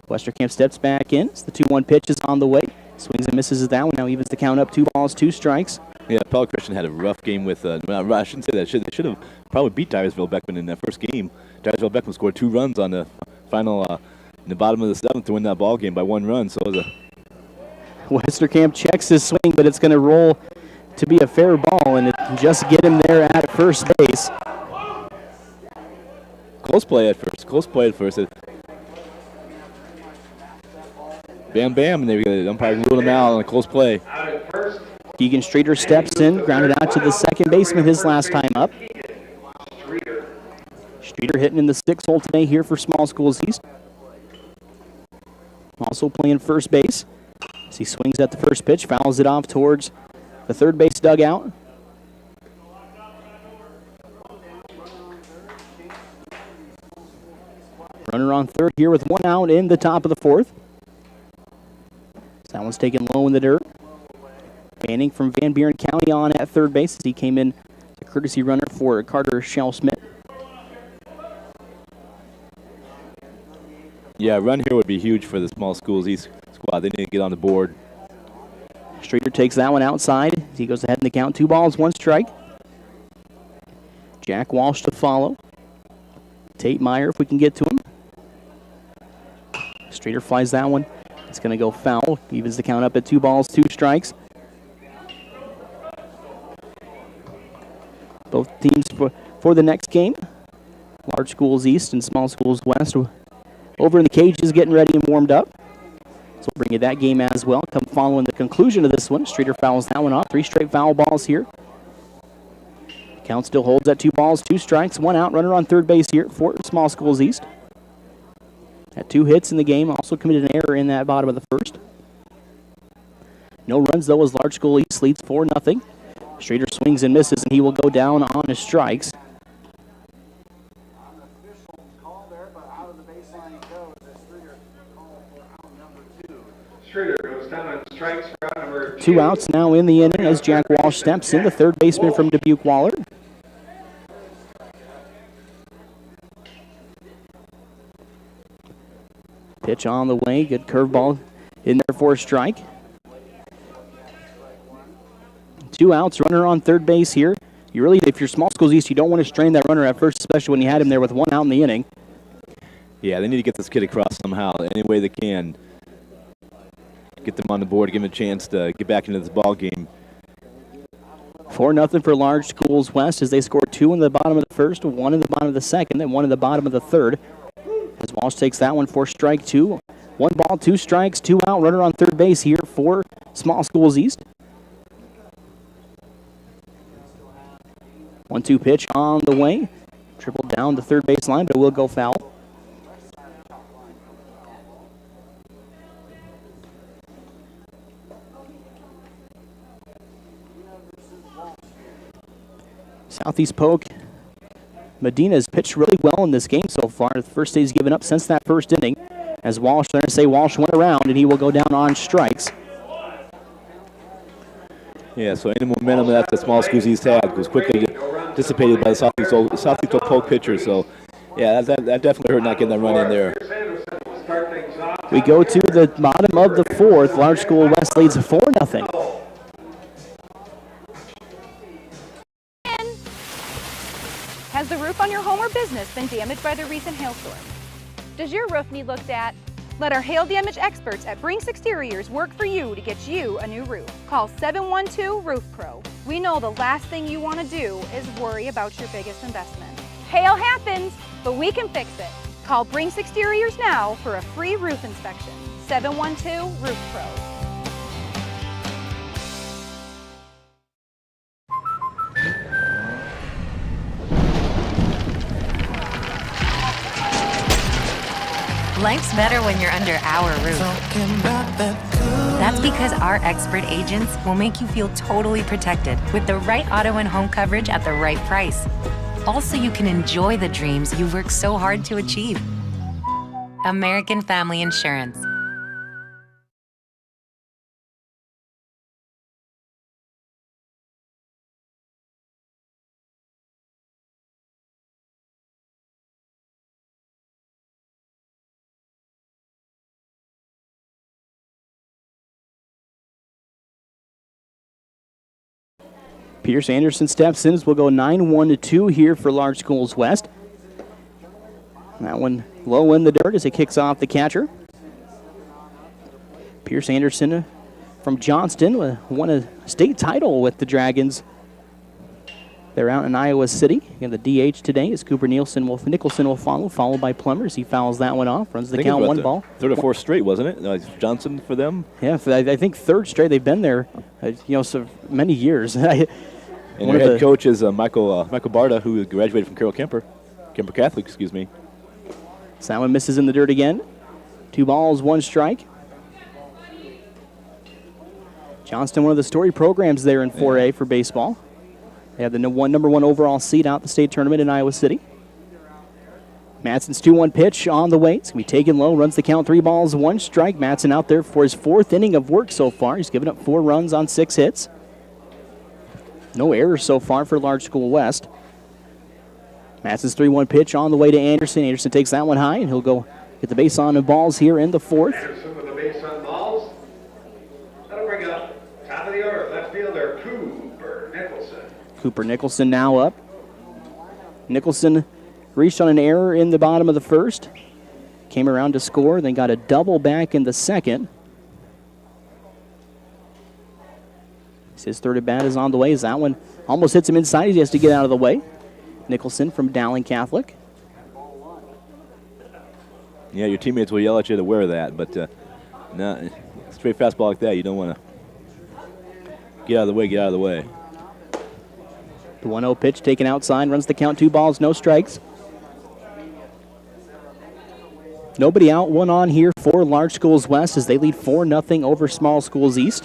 Westerkamp steps back in. The 2-1 pitch is on the way. Swings and misses at that one. Now evens the count up, 2 balls, 2 strikes. Yeah, Pella Christian had a rough game with, I shouldn't say that. They should have probably beat Dyersville Beckman in that first game. Dyersville Beckman scored 2 runs on the final, in the bottom of the 7th to win that ball game by 1 run. So it was Westerkamp checks his swing, but it's going to roll to be a fair ball, and it can just get him there at first base. Close play at first. Bam, bam, and the umpire ruled him out on a close play. Keegan Streeter steps in, grounded out to the second baseman his last time up. Streeter hitting in the 6th hole today here for Small Schools East. Also playing first base as he swings at the first pitch, fouls it off towards the third base dugout. Runner on third here with 1 out in the top of the 4th. That one's taken low in the dirt. Manning from Van Buren County on at third base as he came in a courtesy runner for Carter Shell-Smith. Yeah, a run here would be huge for the Small Schools East squad. They need to get on the board. Streeter takes that one outside. He goes ahead in the count. 2 balls, 1 strike. Jack Walsh to follow. Tate Meyer, if we can get to him. Streeter flies that one. It's going to go foul. Evens the count up at 2 balls, 2 strikes. Both teams for the next game. Large Schools East and Small Schools West over in the cages getting ready and warmed up. So we'll bring you that game as well. Come following the conclusion of this one. Streeter fouls that one off. 3 straight foul balls here. Count still holds at 2 balls, 2 strikes, 1 out. Runner on third base here for Small Schools East. Had 2 hits in the game. Also committed an error in that bottom of the 1st. No runs, though, as Large School East leads 4-0. Streeter swings and misses, and he will go down on his strikes. Streeter goes down on strikes for out number 2. 2 outs now in the inning as Jack Walsh steps in, the third baseman from Dubuque Waller. Pitch on the way, good curveball in there for a strike. 2 outs, runner on third base here. You really, if you're Small Schools East, you don't want to strain that runner at first, especially when you had him there with 1 out in the inning. Yeah, they need to get this kid across somehow, any way they can. Get them on the board, give them a chance to get back into this ball game. 4-0 for Large Schools West as they score 2 in the bottom of the 1st, 1 in the bottom of the 2nd, and 1 in the bottom of the 3rd. As Walsh takes that one for strike 2. 1 ball, 2 strikes, 2 out. Runner on third base here for Small Schools East. 1-2 pitch on the way. Tripled down the third base line, but it will go foul. Southeast Polk Medina has pitched really well in this game so far. The first hit he's given up since that first inning. As Walsh, they're going to say Walsh went around, and he will go down on strikes. Yeah, so any momentum that the small schools East had was quickly dissipated by the Southeast Oak Polk pitcher. So, yeah, that definitely hurt not getting that run in there. We go to the bottom of the fourth. Large School West leads 4-0. Has the roof on your home or business been damaged by the recent hailstorm? Does your roof need looked at? Let our hail damage experts at Brinks Exteriors work for you to get you a new roof. Call 712 Roof Pro. We know the last thing you want to do is worry about your biggest investment. Hail happens, but we can fix it. Call Brinks Exteriors now for a free roof inspection. 712 Roof Pro. Life's better when you're under our roof. That's because our expert agents will make you feel totally protected with the right auto and home coverage at the right price. Also, you can enjoy the dreams you worked so hard to achieve. American Family Insurance. Pierce Anderson steps in as we'll go 9-1-2 here for Large Schools West. That one low in the dirt as it kicks off the catcher. Pierce Anderson from Johnston won a state title with the Dragons. They're out in Iowa City. And the DH today is Cooper Nicholson will follow, followed by Plumbers. He fouls that one off, runs the count, one ball. Third or fourth straight, wasn't it? Johnson for them? Yeah, I think third straight. They've been there, so many years. And their head coach is Michael Barta, who graduated from Kemper Catholic, excuse me. So that one misses in the dirt again. 2 balls, 1 strike. Johnston, one of the story programs there in 4A for baseball. They have the number one overall seed out the state tournament in Iowa City. Matson's 2-1 pitch on the way. It's going to be taken low, runs the count, 3 balls, 1 strike. Matson out there for his 4th inning of work so far. He's given up 4 runs on 6 hits. No errors so far for Large School West. Matson's 3-1 pitch on the way to Anderson. Anderson takes that one high, and he'll go get the base on the balls here in the 4th. Anderson with the base on balls. That'll bring up top of the order, left fielder Cooper Nicholson. Cooper Nicholson now up. Nicholson reached on an error in the bottom of the 1st. Came around to score, then got a double back in the 2nd. His 3rd at bat is on the way as that one almost hits him inside. He has to get out of the way. Nicholson from Dowling Catholic. Yeah, your teammates will yell at you to wear that, but straight fastball like that, you don't want to get out of the way. The 1-0 pitch taken outside, runs the count, 2 balls, no strikes. Nobody out, 1 on here for Large Schools West as they lead 4-0 over Small Schools East.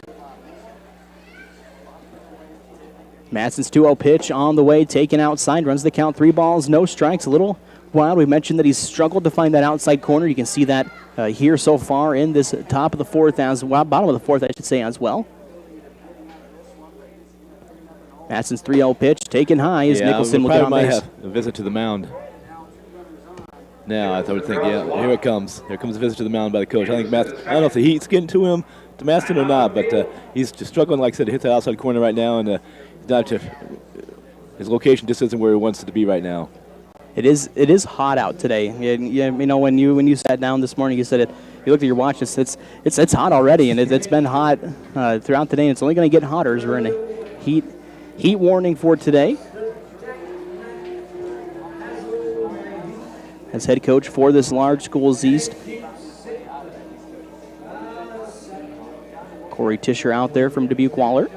Matson's 2-0 pitch on the way, taken outside, runs the count, 3 balls, no strikes. A little wild. We mentioned that he's struggled to find that outside corner. You can see that here so far in this top of the 4th bottom of the 4th, I should say, as well. Matson's 3-0 pitch, taken high as Nicholson will get on base. Have a visit to the mound. Now I would think, here it comes. Here comes a visit to the mound by the coach. I think I don't know if the heat's getting to him, to Maston or not, but he's just struggling, like I said, to hit that outside corner right now, and his location just isn't where he wants it to be right now. It is hot out today. When you sat down this morning, you said you looked at your watch. It's hot already, and it's been hot throughout the day. And it's only going to get hotter as we're in a heat warning for today. As head coach for this Large Schools East, Corey Tischer out there from Dubuque Waller.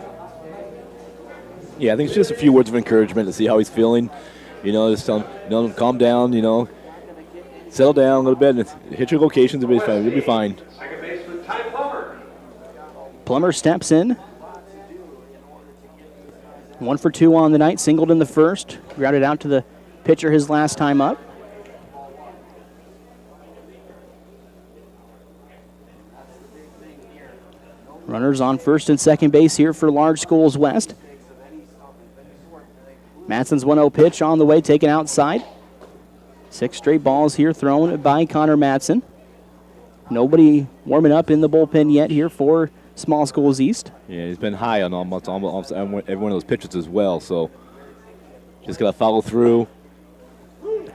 Yeah, I think it's just a few words of encouragement to see how he's feeling. Just tell him, calm down, settle down a little bit, and hit your locations, it'll be fine. You'll be fine. Second baseman Ty Plummer. Plummer steps in. 1 for 2 on the night, singled in the 1st, grounded out to the pitcher his last time up. Runners on first and second base here for Large Schools West. Matson's 1-0 pitch on the way, taken outside. 6 straight balls here thrown by Connor Matson. Nobody warming up in the bullpen yet here for Small Schools East. Yeah, he's been high on almost every one of those pitches as well, so just got to follow through.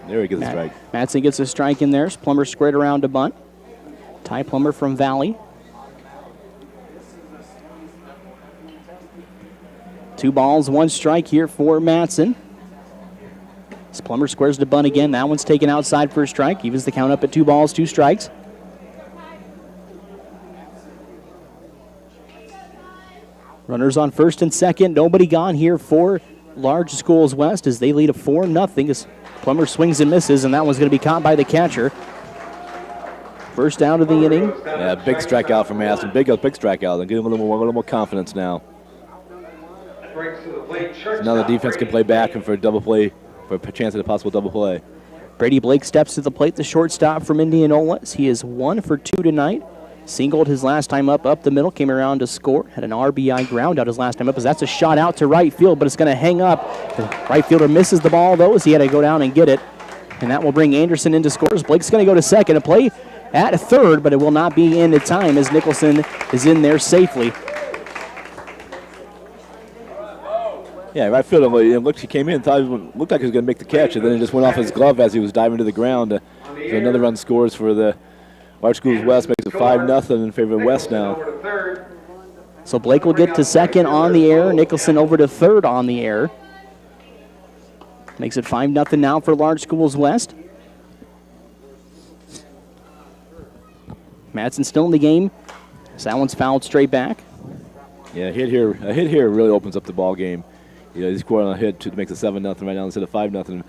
There he gets a strike. Matson gets a strike in there. Plummer squared around to bunt. Ty Plummer from Valley. 2 balls, 1 strike here for Matson. As Plummer squares to bunt again. That one's taken outside for a strike. Evens the count up at 2 balls, 2 strikes. Runners on first and second. Nobody gone here for Large Schools West as they lead a 4-0 as Plummer swings and misses, and that one's going to be caught by the catcher. First out of the inning. Yeah, big strikeout for Matson. Big strikeout. And give him a little more confidence now. So now the defense can play back and for a double play, for a chance at a possible double play. Brady Blake steps to the plate, the shortstop from Indianola. He is 1 for 2 tonight. Singled his last time up the middle, came around to score. Had an RBI ground out his last time up as that's a shot out to right field, but it's going to hang up. The right fielder misses the ball, though, as he had to go down and get it. And that will bring Anderson into scores. Blake's going to go to second. A play at third, but it will not be in time as Nicholson is in there safely. Yeah, right fielder, looked, he came in, thought looked like he was going to make the catch, and then it just went off his glove as he was diving to the ground. So another run scores for the Large Schools West, makes it 5-0 in favor of West now. So Blake will get to second on the air. Nicholson over to third on the air. Makes it 5-0 now for Large Schools West. Madsen still in the game. So that one's fouled straight back. Yeah, a hit here really opens up the ball game. He scored on a hit to make it 7-0 right now instead of 5-0.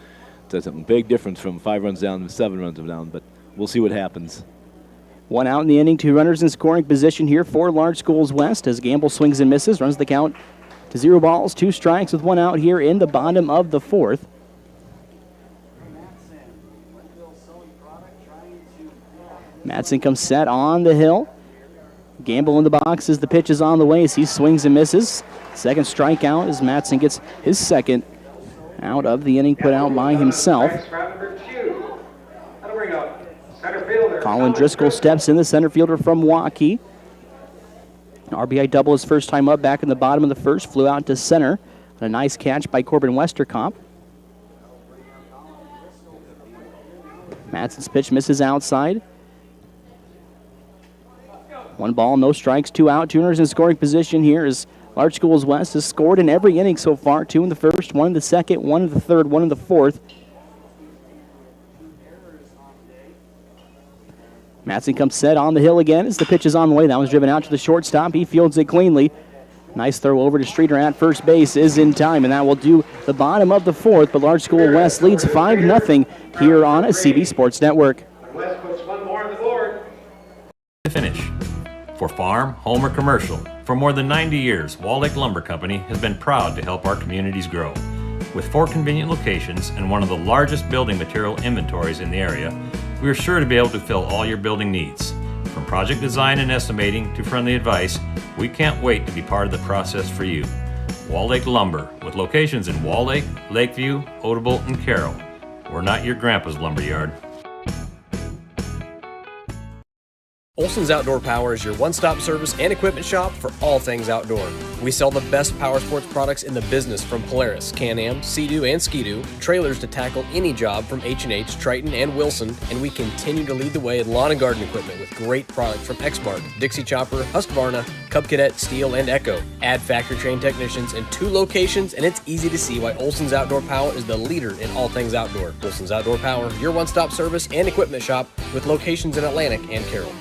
That's a big difference from 5 runs down to 7 runs down, but we'll see what happens. 1 out in the inning, 2 runners in scoring position here for Large Schools West as Gamble swings and misses, runs the count to 0 balls, 2 strikes with 1 out here in the bottom of the 4th. Matson comes set on the hill. Gamble in the box as the pitch is on the way as he swings and misses. Second strikeout as Matson gets his second out of the inning put out by himself. Colin Driscoll steps in, the center fielder from Waukee. An RBI double his first time up back in the bottom of the first. Flew out to center. A nice catch by Corbin Westerkamp. Matson's pitch misses outside. 1 ball, no strikes, 2 out. 2 runners in scoring position here as Large Schools West has scored in every inning so far. 2 in the first, 1 in the second, 1 in the third, 1 in the fourth. Matson comes set on the hill again as the pitch is on the way. That one's driven out to the shortstop. He fields it cleanly. Nice throw over to Streeter at first base is in time, and that will do the bottom of the 4th. But Large School West leads 5-0 here on a CB Sports Network. West puts 1 more on the board. To finish. For farm, home, or commercial, for more than 90 years, Wall Lake Lumber Company has been proud to help our communities grow. With 4 convenient locations and one of the largest building material inventories in the area, we are sure to be able to fill all your building needs. From project design and estimating to friendly advice, we can't wait to be part of the process for you. Wall Lake Lumber, with locations in Wall Lake, Lakeview, Odebolt, and Carroll. We're not your grandpa's lumberyard. Olson's Outdoor Power is your one-stop service and equipment shop for all things outdoor. We sell the best power sports products in the business from Polaris, Can-Am, Sea-Doo, and Ski-Doo, trailers to tackle any job from H&H, Triton, and Wilson, and we continue to lead the way in lawn and garden equipment with great products from Exmark, Dixie Chopper, Husqvarna, Cub Cadet, Steel, and Echo. Add factory-trained technicians in 2 locations, and it's easy to see why Olson's Outdoor Power is the leader in all things outdoor. Olson's Outdoor Power, your one-stop service and equipment shop with locations in Atlantic and Carroll.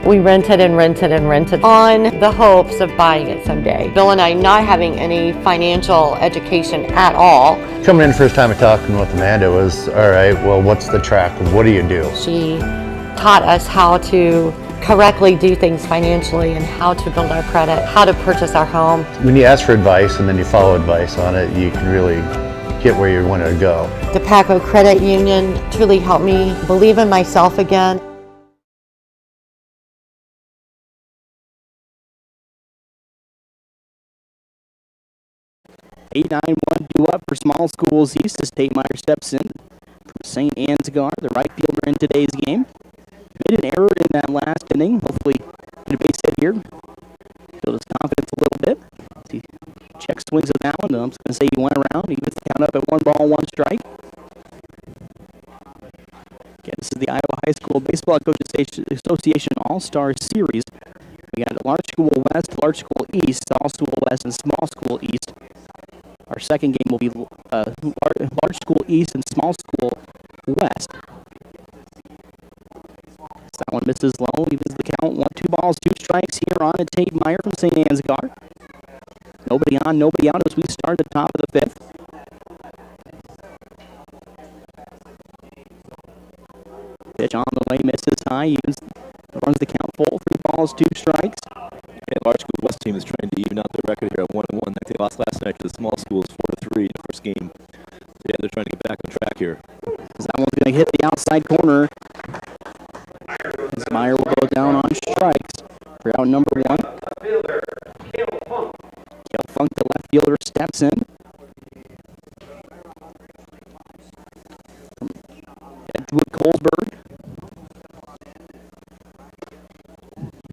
We rented and rented and rented on the hopes of buying it someday. Bill and I not having any financial education at all. Coming in first time talking with Amanda was, all right, well, what's the track? What do you do? She taught us how to correctly do things financially and how to build our credit, how to purchase our home. When you ask for advice and then you follow advice on it, you can really get where you want to go. The Paco Credit Union truly helped me believe in myself again. (891) due up for Small Schools East as Tate Meyer steps in from St. Ansgar, the right fielder in today's game. Made an error in that last inning. Hopefully get a base hit here. Build his confidence a little bit. He checks swings of that one. I'm just going to say he went around. He gets the count up at 1-1 strike. Again, this is the Iowa High School Baseball Coaches Association All-Star Series. We got Large School West, Large School East, All School West, and Small School East. Our second game will be Large School East and Small School West. So that one misses low. Evens the count. 2 strikes here on to Tate Meyer from St. Ansgar. Nobody on, nobody out as we start at the top of the 5th. Pitch on the way, misses high. Evens, runs the count full. 3 strikes. Yeah, Large School West team is trying to even out their record here at 1-1. They lost last night to the Small Schools 4-3 in the first game. So yeah, they're trying to get back on track here. That one's going to hit the outside corner. As Meyer will go down on strikes for out number 1. Kale Funk, the left fielder, steps in. Edgewood Colesburg.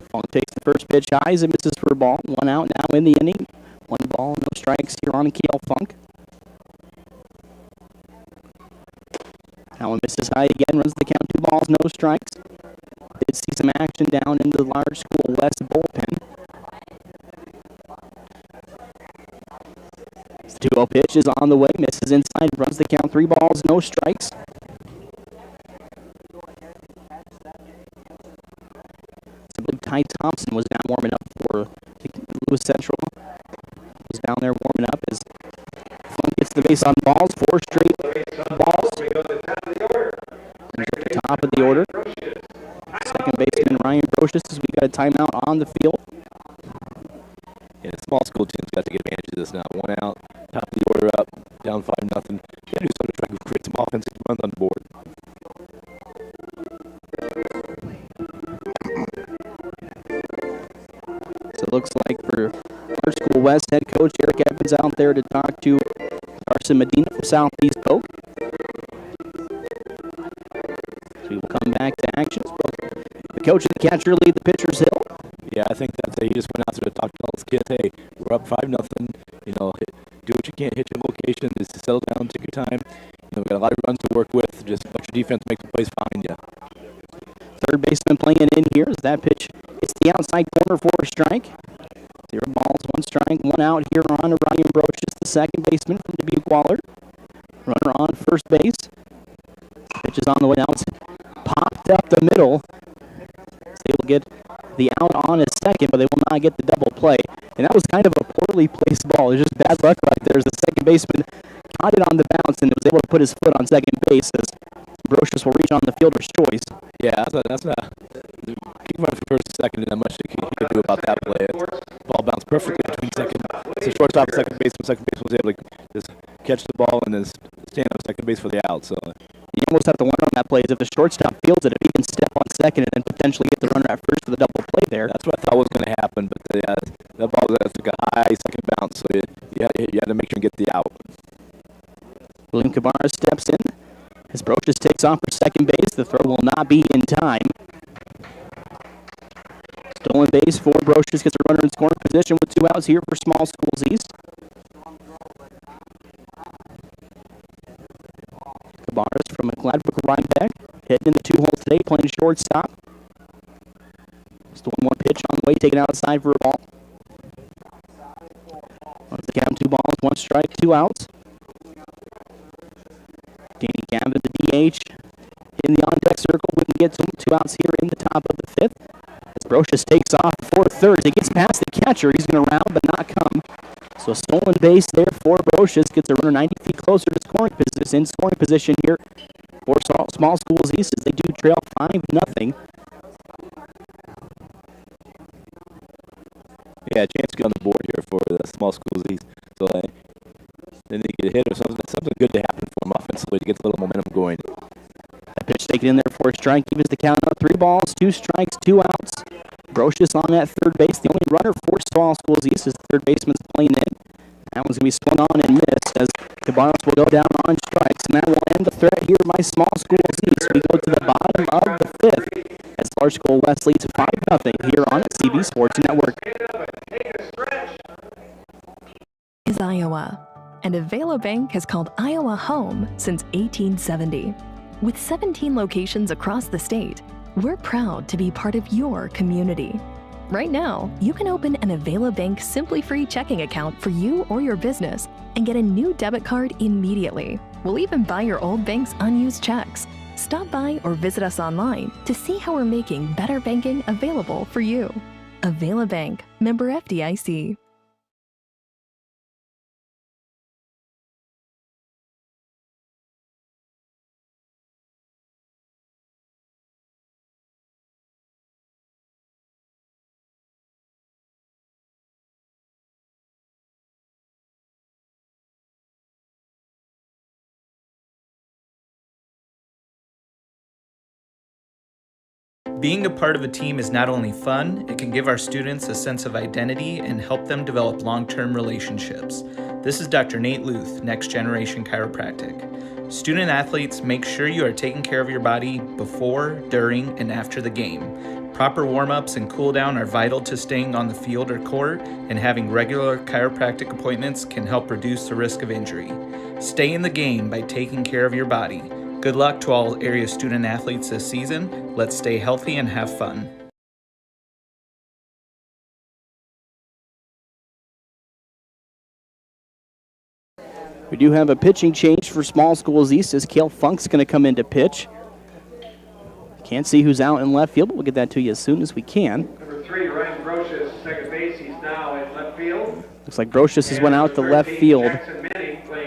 Funk takes the first pitch high as it misses for a ball. 1 out now in the inning. 1 ball, no strikes here on Kale Funk. That one misses high again, runs the count. 2 balls, no strikes. Did see some action down in the Large School West bullpen. The 2-0 pitch is on the way, misses inside, runs the count. 3 balls, no strikes. I believe Ty Thompson was down warming up for Lewis Central. Was down there warming up as Funk gets the base on balls. 4 straight balls. At the top of the order. Second baseman Ryan Brocious as we got a timeout on the field. Yeah, the Small School team's got to get advantage of this now. 1 out, top of the order up, down 5-0. Got to do something to try to create some offensive runs on the board. So it looks like for Large School West head coach Eric Evans out there to talk to Carson Medina from Southeast Polk. So we will come back to action. The coach and the catcher lead the pitcher's hill. Yeah, I think that's he just went out there to talk to all his kids. Hey, we're up 5-0. You know, do what you can, hit your location, just settle down, take your time. You know, we've got a lot of runs to work with. Just let your defense make the plays find you. Third baseman playing in here as that pitch hits the outside corner for a strike. 0 balls, 1 strike, 1 out here on to Ryan Brocious, the second baseman from Dubuque Waller. Runner on first base. Pitch is on the way. Now it's popped up the middle. They will get the out on his second, but they will not get the double play. And that was kind of a poorly placed ball. It was just bad luck right there as the second baseman caught it on the bounce and was able to put his foot on second base as Brocious will reach on the fielder's choice. Yeah, that's a keep running for first and second, and not much he could do about that play. Ball bounced perfectly between second. So shortstop and second baseman was able to just catch the ball and then stand on second base for the out. So you almost have to wonder on that play is if the shortstop fields it, if he can step on second and then potentially get the runner at first for the double play there. That's what I thought was going to happen, but that ball took a high second bounce, so you had to make sure and get the out. William Cabarra steps in. As Brocious takes off for second base, the throw will not be in time. Stolen base for Brocious, gets a runner in scoring position with 2 outs here for Small Schools East. Cabarrus from Gladbrook Rhinebeck, hitting in the 2-hole today, playing shortstop. Just the 1-1 pitch on the way, taken outside for a ball. Runs the count, 2 balls, 1 strike, 2 outs. Danny Gavin, the DH, in the on-deck circle. We can get 2 outs here in the top of the 5th. As Brocious takes off for third. He gets past the catcher. He's going to round but not come. So So a stolen base there for Brocious. Gets a runner 90 feet closer to scoring position here for Small Schools East as they do trail 5-0. Yeah, a chance to get on the board here for the Small Schools East. So then they get a hit or something good to happen for them offensively to get a little momentum going. That pitch taken in there for a strike. Evens the count up. 3 balls, 2 strikes, 2 outs. Brocious on that third base. The only runner for Small Schools East is the third baseman's playing in. That one's going to be swung on and missed as Cabarros will go down on strikes, and that will end the threat here by Small Schools East. We go to the bottom of the 5th as Large School West leads 5-0 here on CB Sports Network. Is Iowa, and Avelo Bank has called Iowa home since 1870. With 17 locations across the state, we're proud to be part of your community. Right now, you can open an Avelo Bank Simply Free checking account for you or your business and get a new debit card immediately. We'll even buy your old bank's unused checks. Stop by or visit us online to see how we're making better banking available for you. Avelo Bank, member FDIC. Being a part of a team is not only fun, it can give our students a sense of identity and help them develop long-term relationships. This is Dr. Nate Luth, Next Generation Chiropractic. Student athletes, make sure you are taking care of your body before, during, and after the game. Proper warm-ups and cool-down are vital to staying on the field or court, and having regular chiropractic appointments can help reduce the risk of injury. Stay in the game by taking care of your body. Good luck to all area student athletes this season. Let's stay healthy and have fun. We do have a pitching change for Small Schools East as Cale Funk's going to come in to pitch. Can't see who's out in left field, but we'll get that to you as soon as we can. Number 3, Ryan Brocious, second base. He's now in left field. Looks like Brocious has went out to left field.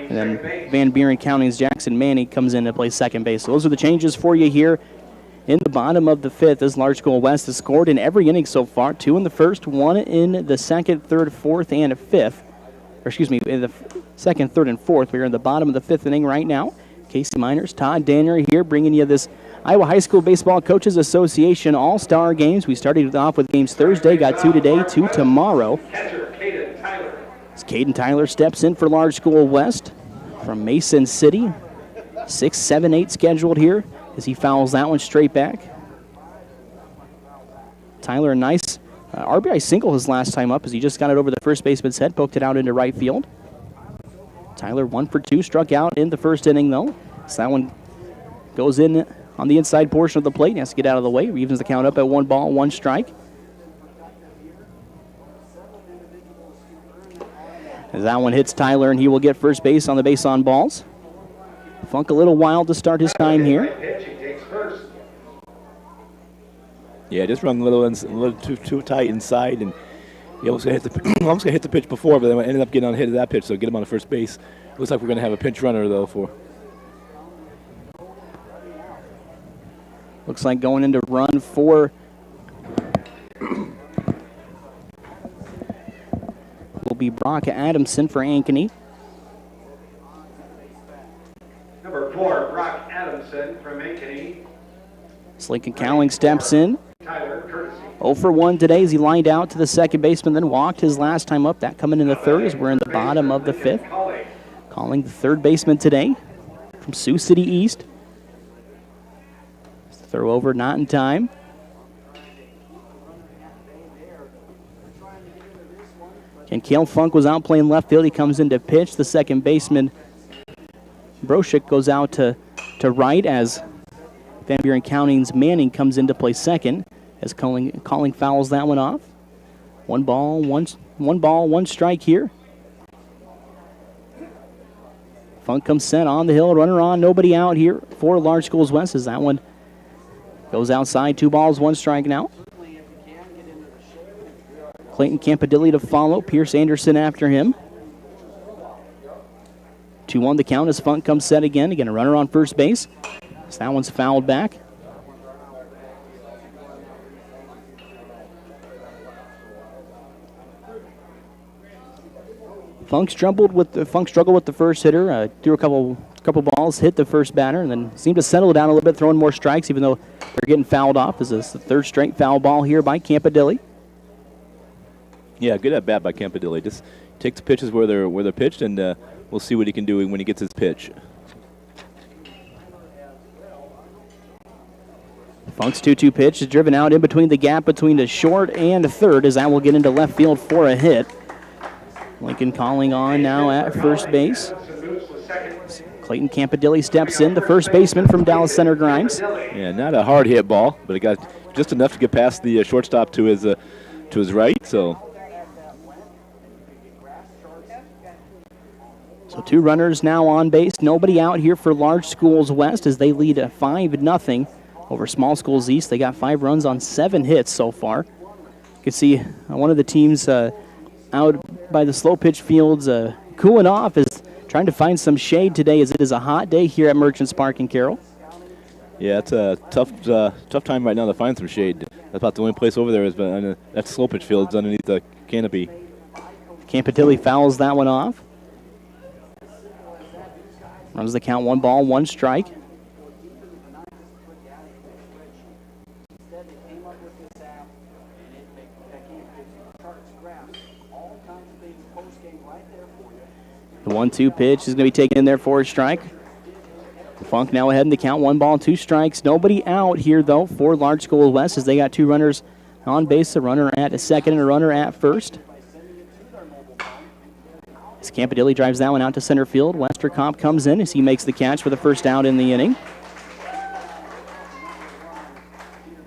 And then Van Buren County's Jackson Manning comes in to play second base. So those are the changes for you here in the bottom of the 5th as Large School West has scored in every inning so far. 2 in the first, 1 in the second, third, fourth, and fifth. Or excuse me, in the second, third, and fourth. We're in the bottom of the 5th inning right now. Casey Miners, Todd Danner here bringing you this Iowa High School Baseball Coaches Association All-Star Games. We started off with games Thursday, got 2 today, 2 tomorrow. As Caden Tyler steps in for Large School West from Mason City. 6, 7, 8 scheduled here as he fouls that one straight back. Tyler, a nice RBI single his last time up as he just got it over the first baseman's head, poked it out into right field. Tyler 1 for 2, struck out in the first inning though. So that one goes in on the inside portion of the plate. He has to get out of the way. Evens the count up at 1 ball, 1 strike. As that one hits Tyler, and he will get first base on the base on balls. Funk a little wild to start his time here. Yeah, just run a little too tight inside, and he almost gonna hit the pitch before, but then ended up getting on the hit of that pitch, so get him on the first base. Looks like we're gonna have a pinch runner though for. Looks like going into run for. Will be Brock Adamson for Ankeny. Number 4, Brock Adamson from Ankeny. Lincoln Cowling steps in. Tyler Courtesy. 0 for 1 today as he lined out to the second baseman, then walked his last time up. That coming in the third as we're in the bottom of the 5th. Calling the third baseman today from Sioux City East. Throw over, not in time. And Cale Funk was out playing left field. He comes in to pitch. The second baseman, Brocious, goes out to right as Van Buren County's Manning comes in to play second as calling fouls that one off. 1 ball, 1 strike here. Funk comes set on the hill, runner on, nobody out here for Large Schools West as that one goes outside. 2 balls, 1 strike now. Clayton Campadilli to follow. Pierce Anderson after him. 2-1 the count as Funk comes set again. Again, a runner on first base. So that one's fouled back. Funk struggled with the first hitter. Threw a couple balls, hit the first batter, and then seemed to settle down a little bit, throwing more strikes, even though they're getting fouled off. This is the third straight foul ball here by Campadilli. Yeah, good at bat by Campadilli. Just takes the pitches where they're pitched, and we'll see what he can do when he gets his pitch. Funk's 2-2 pitch is driven out in between the gap between the short and the third, as that will get into left field for a hit. Lincoln calling on now at first base. Clayton Campadilli steps in, the first baseman from Dallas Center Grimes. Yeah, not a hard hit ball, but it got just enough to get past the shortstop to his right. So 2 runners now on base. Nobody out here for Large Schools West as they lead 5-0 over Small Schools East. They got 5 runs on 7 hits so far. You can see one of the teams out by the slow pitch fields cooling off, is trying to find some shade today as it is a hot day here at Merchants Park in Carroll. Yeah, it's a tough time right now to find some shade. That's about the only place over there is that slow pitch field is underneath the canopy. Campadilli fouls that one off. Runs the count, 1 ball, 1 strike. The 1-2 pitch is going to be taken in there for a strike. Funk now ahead in the count, 1 ball, 2 strikes. Nobody out here, though, for Large School West as they got 2 runners on base, a runner at second and a runner at first. As Campadilli drives that one out to center field, Westerkamp comes in as he makes the catch for the first out in the inning.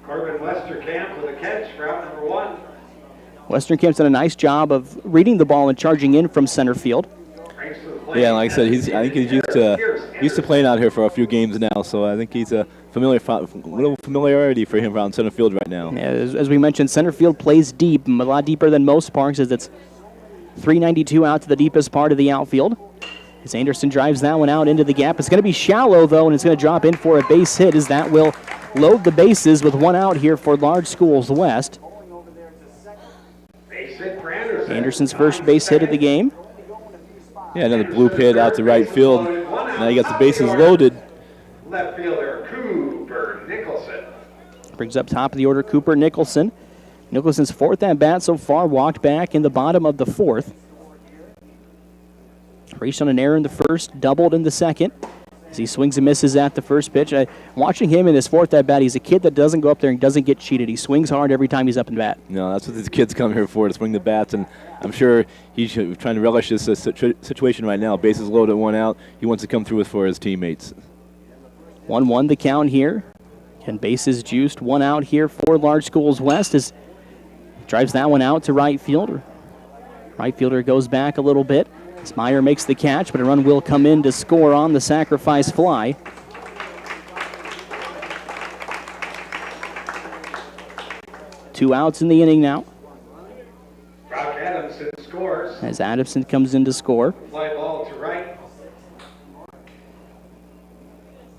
Corbin Westerkamp with a catch for out number 1. Westerkamp's done a nice job of reading the ball and charging in from center field. Yeah, like I said, I think he's used to playing out here for a few games now, so I think he's a little familiarity for him around center field right now. Yeah, as we mentioned, center field plays deep, a lot deeper than most parks, as it's 392 out to the deepest part of the outfield. As Anderson drives that one out into the gap, it's going to be shallow though, and it's going to drop in for a base hit, as that will load the bases with 1 out here for Large Schools West. Anderson's first base hit of the game. Yeah, another blue hit out to right field. Now you got the bases loaded. Left fielder Cooper Nicholson. Brings up top of the order Cooper Nicholson. Nicholson's 4th at bat so far, walked back in the bottom of the 4th. Raced on an error in the first, doubled in the second. As he swings and misses at the first pitch. Watching him in his 4th at bat, he's a kid that doesn't go up there and doesn't get cheated. He swings hard every time he's up in bat. No, that's what these kids come here for, to swing the bats, and I'm sure he's trying to relish this situation right now. Bases loaded, 1 out. He wants to come through for his teammates. 1-1 the count here. And bases juiced, 1 out here for Large Schools West as drives that one out to right fielder. Right fielder goes back a little bit. Meyer makes the catch, but a run will come in to score on the sacrifice fly. Two outs in the inning now. Brock Adamson scores. As Adamson comes in to score. Fly ball to right.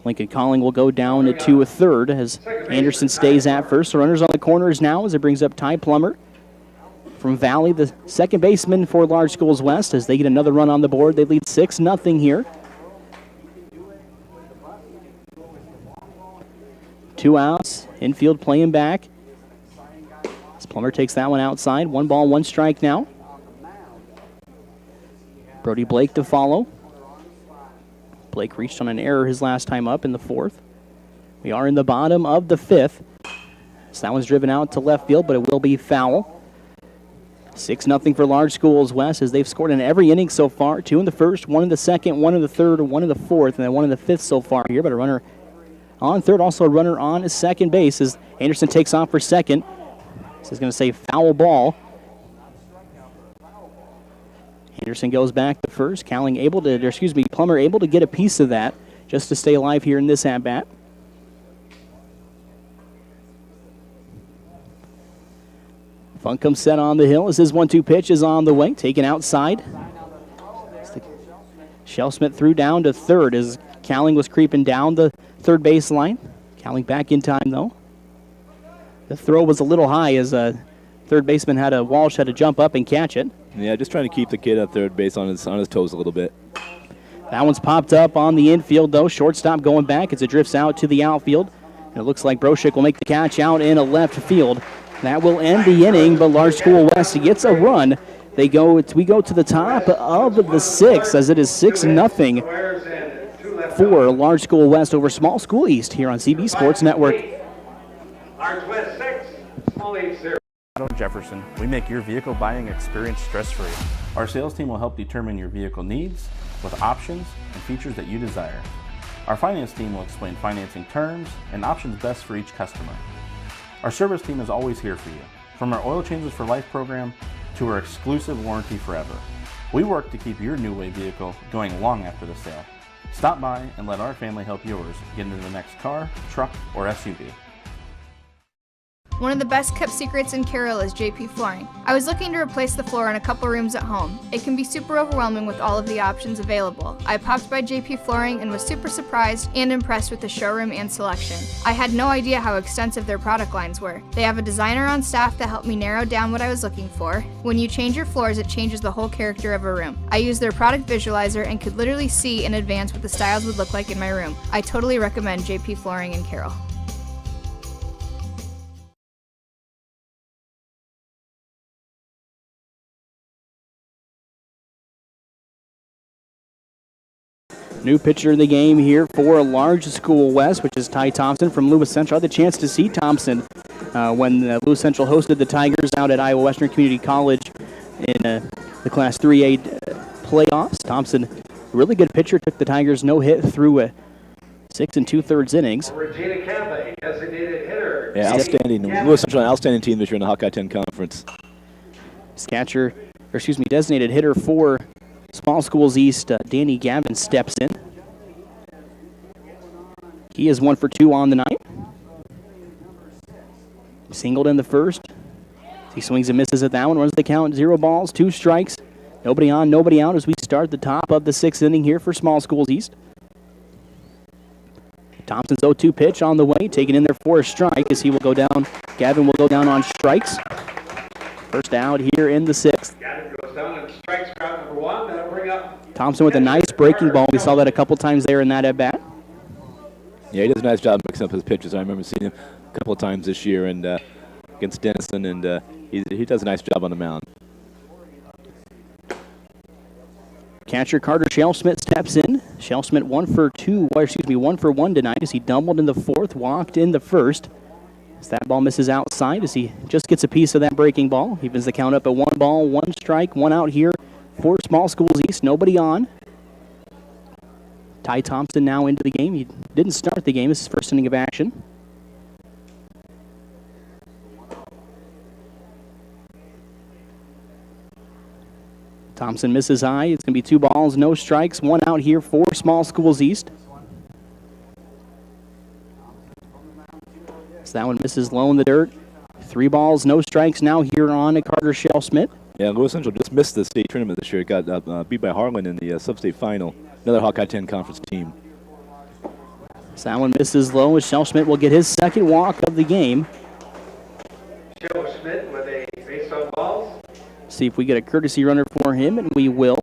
Lincoln Calling will go down to a third as Anderson stays at first. The runners on the corners now as it brings up Ty Plummer from Valley, the second baseman for Large Schools West. As they get another run on the board, they lead 6-0 here. 2 outs, infield playing back. As Plummer takes that one outside. 1 ball, 1 strike now. Brody Blake to follow. Blake reached on an error his last time up in the 4th. We are in the bottom of the 5th. So that one's driven out to left field, but it will be foul. 6-0 for Large Schools West as they've scored in every inning so far. 2 in the first, 1 in the second, 1 in the third, 1 in the 4th, and then 1 in the 5th so far here. But a runner on third, also a runner on second base as Anderson takes off for second. This is going to say foul ball. Anderson goes back to first. Plummer able to get a piece of that just to stay alive here in this at-bat. Funk comes set on the hill as his 1-2 pitch is on the way, taken outside. Shell-Smith threw down to third as Cowling was creeping down the third baseline. Cowling back in time, though. The throw was a little high as third baseman Walsh had to jump up and catch it. Yeah, just trying to keep the kid at third base on his toes a little bit. That one's popped up on the infield, though. Shortstop going back as it drifts out to the outfield. And it looks like Broshik will make the catch out in a left field. That will end the inning, but Large School West gets a run. We go to the top of the sixth as it is 6-0 for Large School West over Small School East here on CB Sports Network. Large West 6, Small East 0. Jefferson, we make your vehicle buying experience stress-free. Our sales team will help determine your vehicle needs with options and features that you desire. Our finance team will explain financing terms and options best for each customer. Our service team is always here for you, from our Oil Changes for Life program to our exclusive warranty forever. We work to keep your new way vehicle going long after the sale. Stop by and let our family help yours get into the next car, truck, or SUV. One of the best kept secrets in Carroll is JP Flooring. I was looking to replace the floor in a couple rooms at home. It can be super overwhelming with all of the options available. I popped by JP Flooring and was super surprised and impressed with the showroom and selection. I had no idea how extensive their product lines were. They have a designer on staff that helped me narrow down what I was looking for. When you change your floors, it changes the whole character of a room. I used their product visualizer and could literally see in advance what the styles would look like in my room. I totally recommend JP Flooring in Carroll. New pitcher in the game here for Large School West, which is Ty Thompson from Lewis Central. I had the chance to see Thompson when Lewis Central hosted the Tigers out at Iowa Western Community College in the Class 3A playoffs. Thompson, a really good pitcher, took the Tigers no-hit through 6 2/3 innings. Regina Campbell, designated hitter. Yeah, outstanding. Lewis Central, an outstanding team this year in the Hawkeye 10 Conference. Designated hitter for Small Schools East, Danny Gavin steps in. He is 1 for 2 on the night. Singled in the first. He swings and misses at that one. Runs the count. 0 balls, 2 strikes. Nobody on, nobody out as we start the top of the 6th inning here for Small Schools East. Thompson's 0-2 pitch on the way. Taken in there for a strike as he will go down. Gavin will go down on strikes. First out here in the 6th. Gavin goes down and strikes crowd number 1. That'll bring up Thompson with a nice breaking ball. We saw that a couple times there in that at-bat. Yeah, he does a nice job mixing up his pitches. I remember seeing him a couple of times this year and against Denison, and he does a nice job on the mound. Catcher Carter Shell-Smith steps in. Shell-Smith 1 for 1 tonight as he doubled in the 4th, walked in the 1st. As that ball misses outside as he just gets a piece of that breaking ball. Evens the count up at 1 ball, 1 strike, 1 out here for Small Schools East. Nobody on. Ty Thompson now into the game. He didn't start the game. This is his first inning of action. Thompson misses high. It's going to be 2 balls, no strikes, 1 out here for Small Schools East. So that one misses low in the dirt. 3 balls, no strikes now here on Carter Shell-Smith. Yeah, Lewis Central just missed the state tournament this year. It got beat by Harlan in the sub-state final. Another Hawkeye 10 Conference team. So that one misses low as Shell-Smith will get his 2nd walk of the game. Shell-Smith with a base on balls. See if we get a courtesy runner for him, and we will.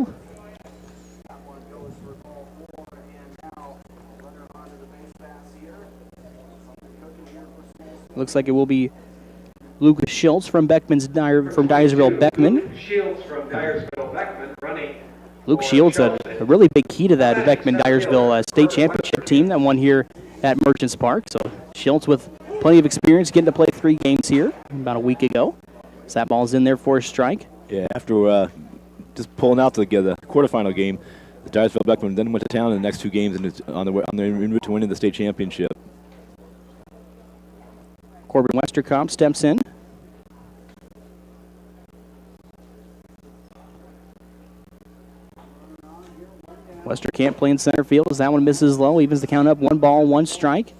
Looks like it will be Lucas Schultz from Dyersville Beckman. Shields from Dyersville Beckman running. Luke Shields, a really big key to that Beckman-Dyersville state championship team that won here at Merchants Park. So Shields with plenty of experience getting to play 3 games here about a week ago. So that ball's in there for a strike. Yeah, after just pulling out the quarterfinal game, the Dyersville Beckman then went to town in the next 2 games and it's on the route to winning the state championship. Corbin Westerkamp steps in. Westerkamp playing center field as that one misses low. Evens the count up 1 ball, 1 strike.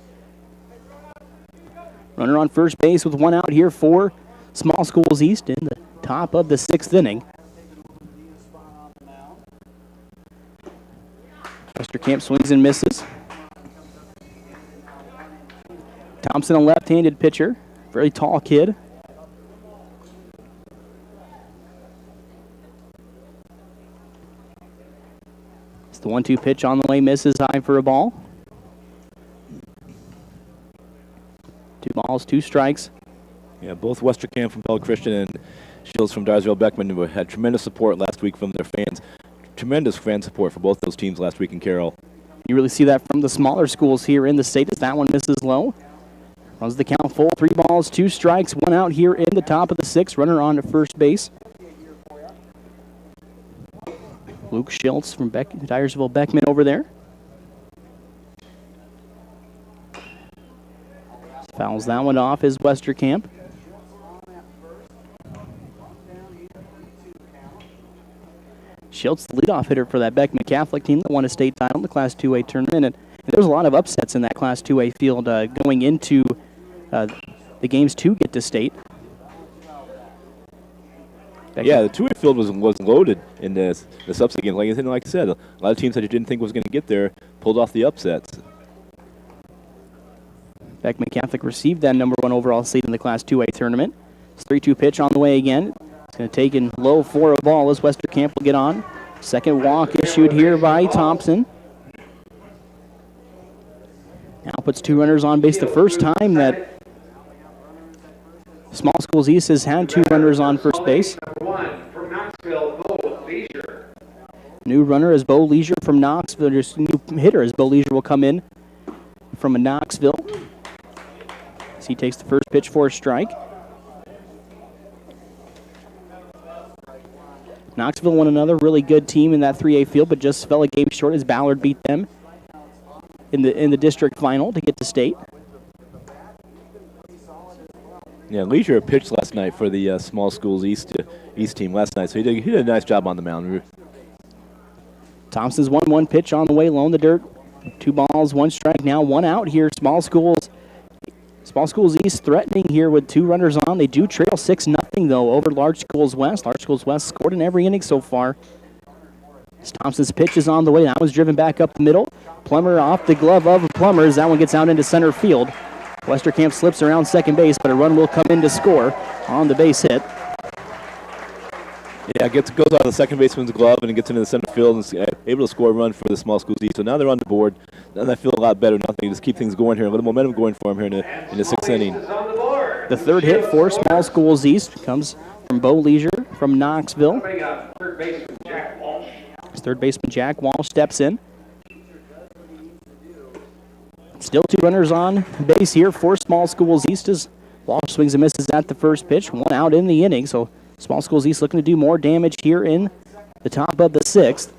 Runner on first base with 1 out here for Small Schools East in the top of the 6th inning. Westerkamp swings and misses. Thompson, a left-handed pitcher, very tall kid. It's the 1-2 pitch on the way, misses high for a ball. 2 balls, 2 strikes. Yeah, both Westerkamp from Bell Christian and Shields from Dyersville Beckman had tremendous support last week from their fans. Tremendous fan support for both those teams last week in Carroll. You really see that from the smaller schools here in the state as that one misses low. Runs the count full, 3 balls, 2 strikes, 1 out here in the top of the 6th. Runner on to first base. Luke Schultz from Dyersville Beckman over there. Fouls that one off is Westerkamp. Schultz, the leadoff hitter for that Beckman Catholic team that won a state title in the Class 2A tournament. And there was a lot of upsets in that Class 2A field going into the games to get to state. Beckman. Yeah, the 2A field was loaded in this upset game. Like I said, a lot of teams that you didn't think was going to get there pulled off the upsets. Beckman Catholic received that number 1 overall seed in the Class 2A tournament. It's 3-2 pitch on the way again. It's going to take in low for a ball as Westerkamp will get on. Second walk issued here by Thompson. Now puts 2 runners on base. The first time that Small Schools East has had 2 runners on first base. New runner is Bo Leisure from Knoxville. Just new hitter is Bo Leisure will come in from Knoxville. As he takes the first pitch for a strike. Knoxville won another really good team in that 3A field, but just fell a game short as Ballard beat them in the district final to get to state. Yeah, Leisure pitched last night for the Small Schools East team last night, so he did a nice job on the mound. Thompson's 1-1 pitch on the way, low in the dirt. 2 balls, 1 strike. Now 1 out here. Small Schools East threatening here with 2 runners on. They do trail 6-0 though over Large Schools West. Large Schools West scored in every inning so far. As Thompson's pitch is on the way. That was driven back up the middle. Plummer off the glove of Plumbers. That one gets out into center field. Westerkamp slips around second base, but a run will come in to score on the base hit. Yeah, goes out of the second baseman's glove and gets into the center field and is able to score a run for the Small Schools East. So now they're on the board. Now they feel a lot better. Now they just keep things going here. A little momentum going for them here in the 6th inning. The third hit for Small Schools East comes from Bo Leisure from Knoxville. Third baseman Jack Walsh steps in. Still 2 runners on base here for Small Schools East as Walsh swings and misses at the first pitch. 1 out in the inning, so Small Schools East looking to do more damage here in the top of the 6th.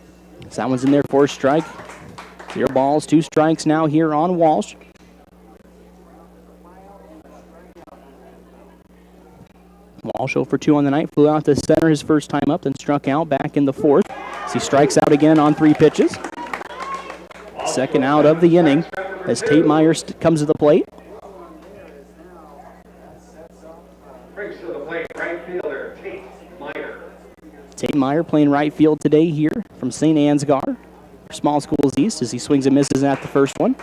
So that one's in there for a strike. 0 balls, 2 strikes now here on Walsh. Walsh 0 for 2 on the night, flew out to center his first time up, then struck out back in the 4th. As he strikes out again on 3 pitches. Second out of the inning as Tate Meyer comes to the plate. Brings to the plate right fielder Tate Meyer. Tate Meyer playing right field today here from St. Ansgar. Small Schools East as he swings and misses at the first one.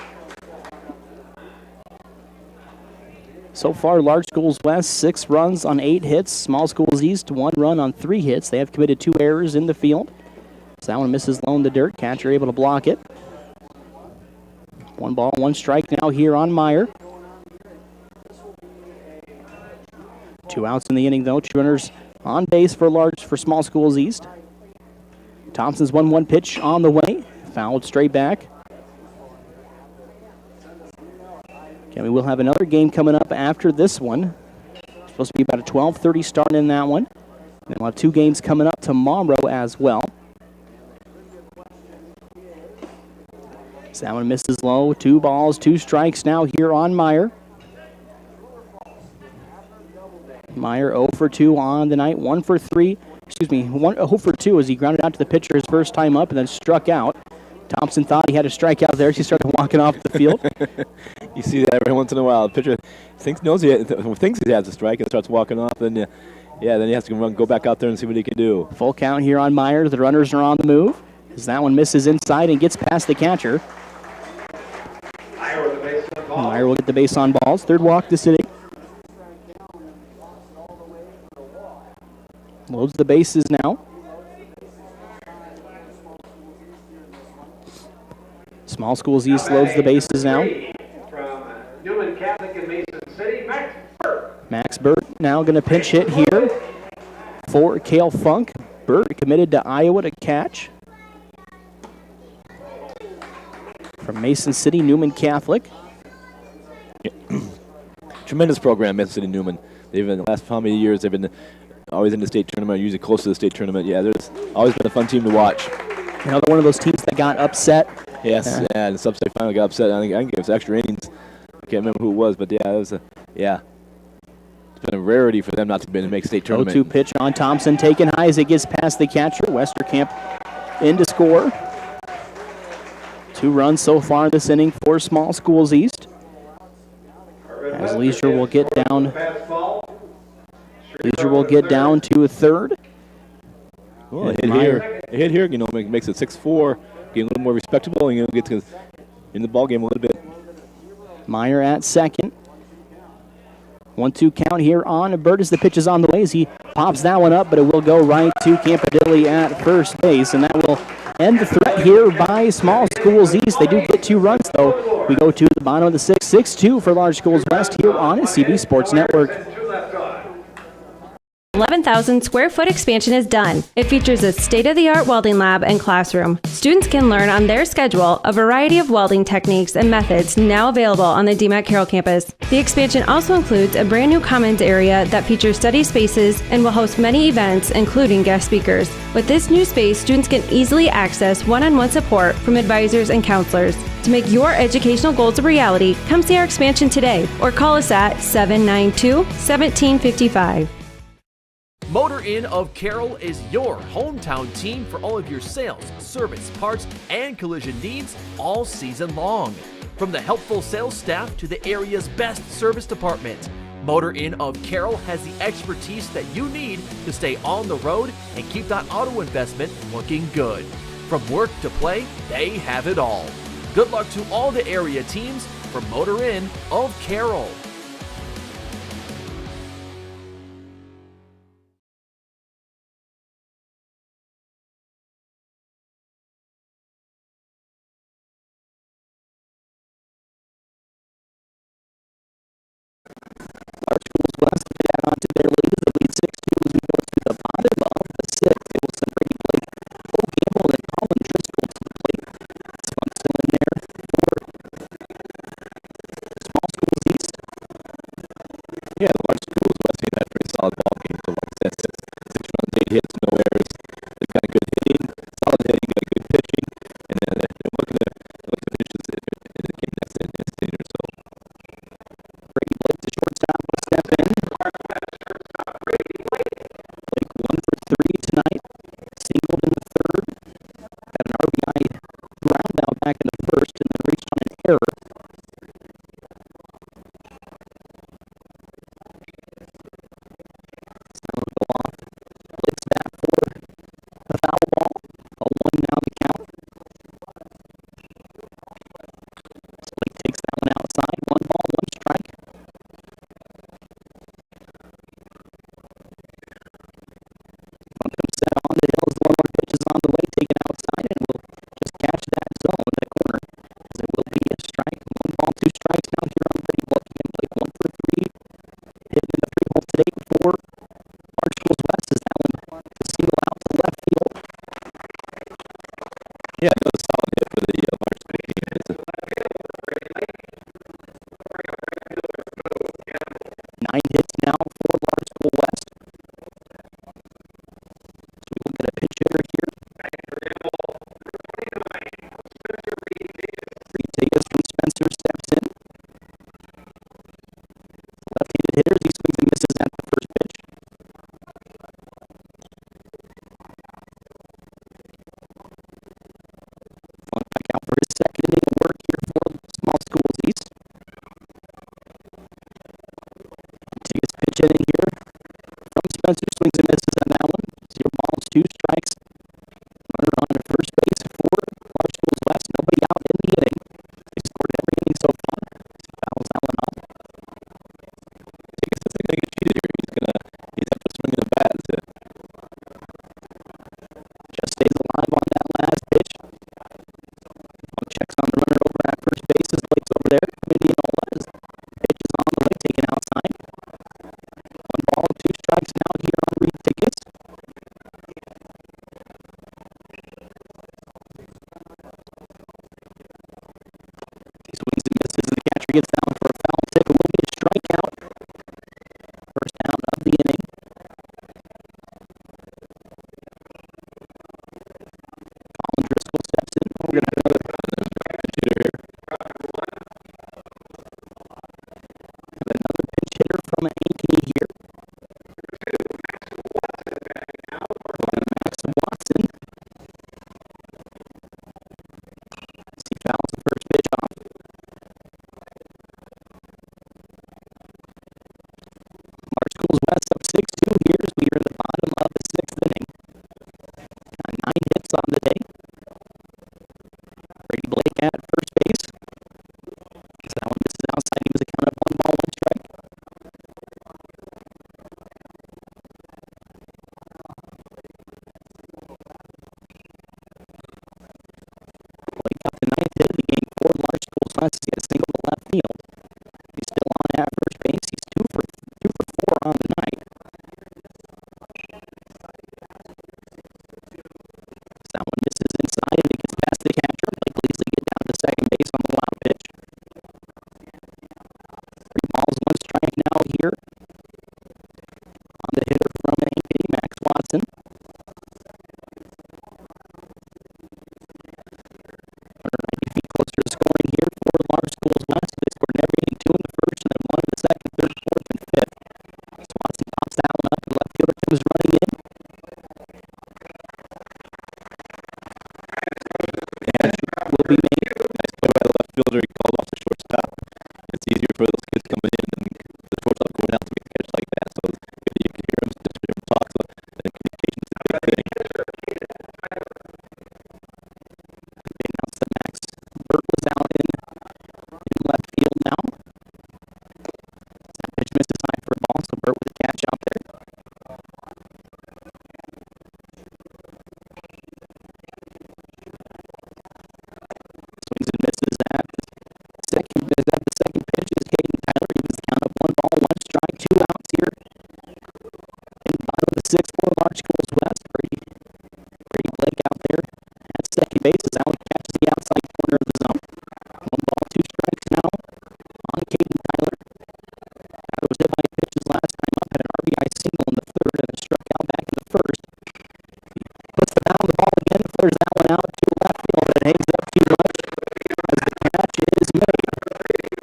So far, Large Schools West, 6 runs on 8 hits. Small Schools East, 1 run on 3 hits. They have committed 2 errors in the field. So that one misses low in the dirt. Catcher able to block it. 1 ball, 1 strike now here on Meyer. 2 outs in the inning though. 2 runners on base for Small Schools East. Thompson's 1-1 pitch on the way. Fouled straight back. Okay, we will have another game coming up after this one. It's supposed to be about a 12:30 start in that one. And we'll have 2 games coming up tomorrow as well. So that one misses low. 2 balls, 2 strikes now here on Meyer. Meyer 0 for 2 on the night. 1 for 2 as he grounded out to the pitcher his first time up and then struck out. Thompson thought he had a strikeout there as he started walking off the field. You see that every once in a while. The pitcher thinks he has a strike and starts walking off. Then, then he has to go back out there and see what he can do. Full count here on Meyer. The runners are on the move. as that one misses inside and gets past the catcher. Meyer will get the base on balls. Third walk this inning. Loads the bases now. Small Schools East loads the bases now. From Newman Catholic in Mason City, Max Burt. Max Burt now going to pinch hit here for Cale Funk. Burt committed to Iowa to catch. From Mason City, Newman Catholic. Tremendous program, Mason City Newman. They've been the last how many years they've been always in the state tournament, usually close to the state tournament. Yeah, there's always been a fun team to watch. Another one of those teams that got upset. Yes, yeah, the sub-state final got upset. I think it was extra innings. I can't remember who it was, but yeah, it was it's been a rarity for them not to be able to make state tournament. 0-2 pitch on Thompson, taken high as it gets past the catcher. Westerkamp in to score. 2 runs so far this inning for Small Schools East. As Leisure will get down. Leisure will get down to a third. Well, a hit here, makes it 6-4. Getting a little more respectable, and get to in the ball game a little bit. Meyer at second. 1-2 count here on Burt as the pitch is on the way as he pops that one up, but it will go right to Campadilli at first base, and that will end the threat here by Small Schools East. They do get 2 runs, though. We go to the bottom of the 6th, 6-2 for Large Schools West here on CB Sports Network. 11,000 square foot expansion is done. It features a state-of-the-art welding lab and classroom. Students can learn on their schedule a variety of welding techniques and methods now available on the DMAC Carroll campus. The expansion also includes a brand new commons area that features study spaces and will host many events, including guest speakers. With this new space, students can easily access one-on-one support from advisors and counselors. To make your educational goals a reality, come see our expansion today or call us at 792-1755. Motor Inn of Carroll is your hometown team for all of your sales, service, parts, and collision needs all season long. From the helpful sales staff to the area's best service department, Motor Inn of Carroll has the expertise that you need to stay on the road and keep that auto investment looking good. From work to play, they have it all. Good luck to all the area teams from Motor Inn of Carroll. Large Schools West to add on to their lead as they lead 6-2 as we go to the bottom of the 6th. It will send Brady Blake, Cole Campbell, and Colin Driscoll to the plate. Funk still in there for Small Schools East. Williams running in. Catch will be made. Nice play by the left fielder. He called off the shortstop. It's easier for those kids coming in than the shortstop going out to make the catch like that. So if you can hear him, just hear him talk. So the communication's a big thing. They announced that Max Burt was out in left field now. That pitch misses high for a ball, so Burt with a catch out there. Swings and misses at the second pitch is Caden Tyler. He was the count of 1 ball, 1 strike, 2 outs here in the bottom of the 6th for Large Schools West. Brady Blake out there at second base as Alec catches the outside corner of the zone. 1 ball, 2 strikes now on Caden Tyler. Tyler was hit by pitches last time up, had an RBI single in the 3rd and a struck out back in the 1st. He puts the bat on the ball again, flares that one out to left field, but it hangs up too much as the catch is made.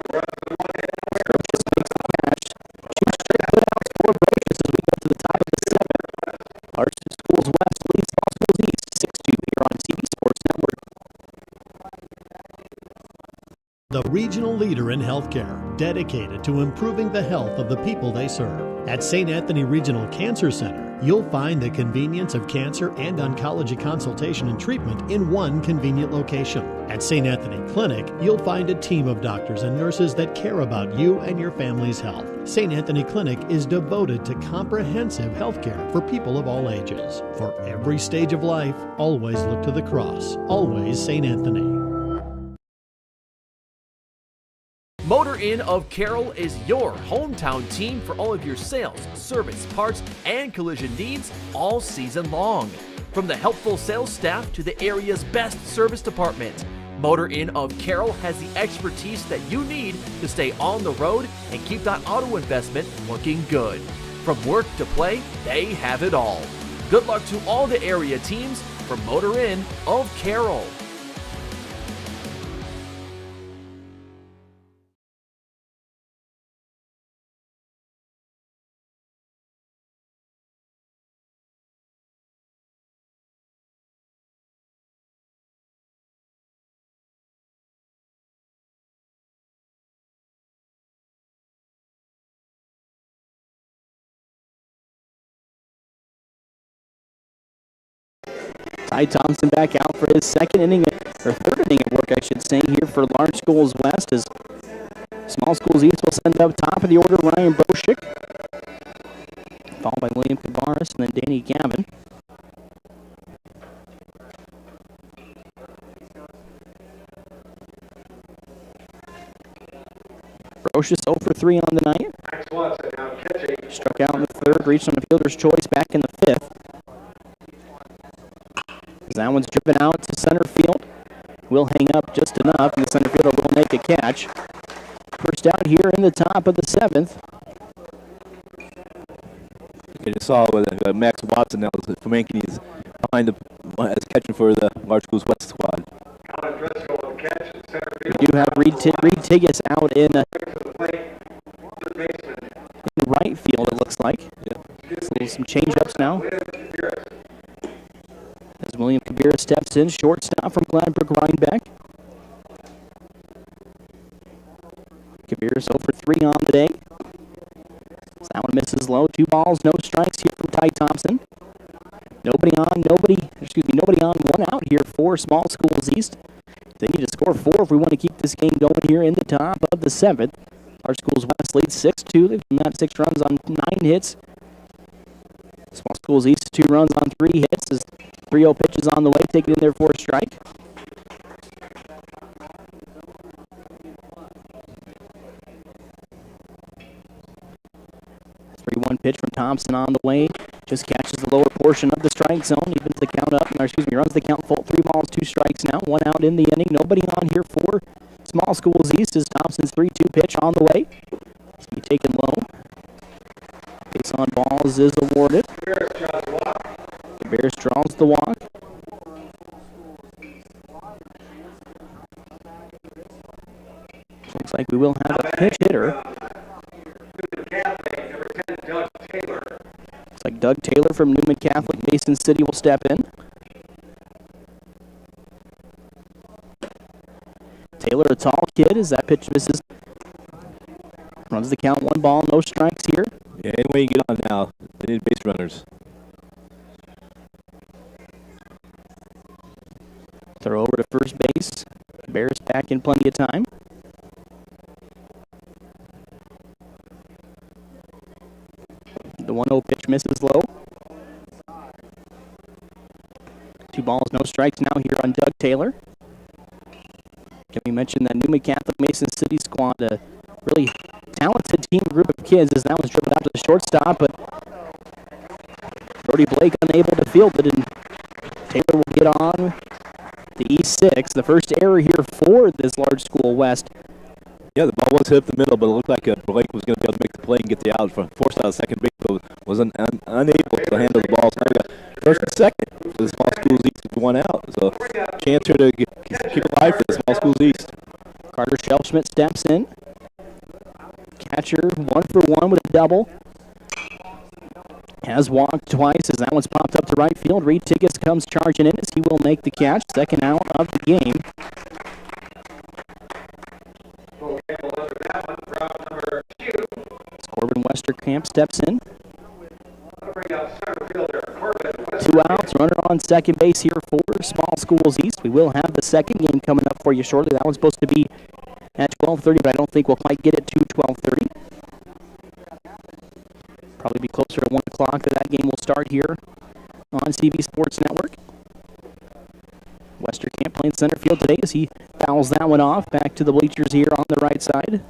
Brocious makes the catch. 2 straight putouts for Brocious as we go to the top of the 7th. Large Schools West leads Small Schools East 6-2 here on TV Sports Network. The regional leader in healthcare, dedicated to improving the health of the people they serve. At St. Anthony Regional Cancer Center, you'll find the convenience of cancer and oncology consultation and treatment in one convenient location. At St. Anthony Clinic, you'll find a team of doctors and nurses that care about you and your family's health. St. Anthony Clinic is devoted to comprehensive healthcare for people of all ages. For every stage of life, always look to the cross. Always St. Anthony. Motor Inn of Carroll is your hometown team for all of your sales, service, parts, and collision needs all season long. From the helpful sales staff to the area's best service department, Motor Inn of Carroll has the expertise that you need to stay on the road and keep that auto investment looking good. From work to play, they have it all. Good luck to all the area teams from Motor Inn of Carroll. Ty Thompson back out for his second inning, or third inning of work, I should say, here for Large Schools West, as Small Schools East will send up top of the order Ryan Broshik, followed by William Kavaris and then Danny Gavin. Broshik 0 for 3 on the night. Struck out in the 3rd, reached on a fielder's choice back in the 5th. That one's driven out to center field. Will hang up just enough, and the center fielder will make a catch. First out here in the top of the 7th. You just saw with Max Watson now from Ankeny behind the as catching for the Large Schools West squad. We do have Reed Tiggis out in right field, it looks like. Yeah. So some change-ups now. As William Kabira steps in, shortstop from Gladbrook Rhinebeck. Kabira's 0 for 3 on the day. That one misses low. 2 balls, no strikes here from Ty Thompson. Nobody on, nobody on, 1 out here for Small Schools East. They need to score 4 if we want to keep this game going here in the top of the 7th. Our Schools West leads 6-2. They've done that 6 runs on 9 hits. Small Schools East 2 runs on 3 hits. As 3-0 pitches on the way, taking in there for a strike. One pitch from Thompson on the way. Just catches the lower portion of the strike zone. Evens the count up. Runs the count full. 3 balls, 2 strikes now. 1 out in the inning. Nobody on here for Small Schools East as Thompson's 3-2 pitch on the way. It's going to be taken low. Base on balls is awarded. Bears draws the walk. Looks like we will have a pinch hitter. Looks like Doug Taylor Taylor from Newman Catholic Mason City will step in. Taylor, a tall kid, as that pitch misses. Runs the count, 1 ball, no strikes here. Yeah, any way you get on now, they need base runners. Throw over to first base. Bears back in plenty of time. The 1-0 pitch misses low. 2 balls, no strikes now here on Doug Taylor. Can we mention that Newman Catholic Mason City squad, a really talented team group of kids, as that was driven out to the shortstop, but Brody Blake unable to field it, and Taylor will get on the E6. The first error here for this Large School West. Yeah, the ball was hit up the middle, but it looked like Blake was going to be able to make the play and get the out, forced out of second base, but was unable to handle the ball. So now we got first and second for the Small Schools East with 1 out. So chance here to keep it alive for the Small Schools East. Carter Schelschmidt steps in. Catcher 1 for 1 with a double. Has walked twice as that one's popped up to right field. Reed Tiggis comes charging in as he will make the catch. Second out of the game. Corbin Westerkamp steps in. 2 outs, runner on second base here for Small Schools East. We will have the second game coming up for you shortly. That one's supposed to be at 12:30, but I don't think we'll quite get it to 12:30. Probably be closer to 1 o'clock that game will start here on CB Sports Network. Westerkamp playing center field today as he fouls that one off. Back to the bleachers here on the right side.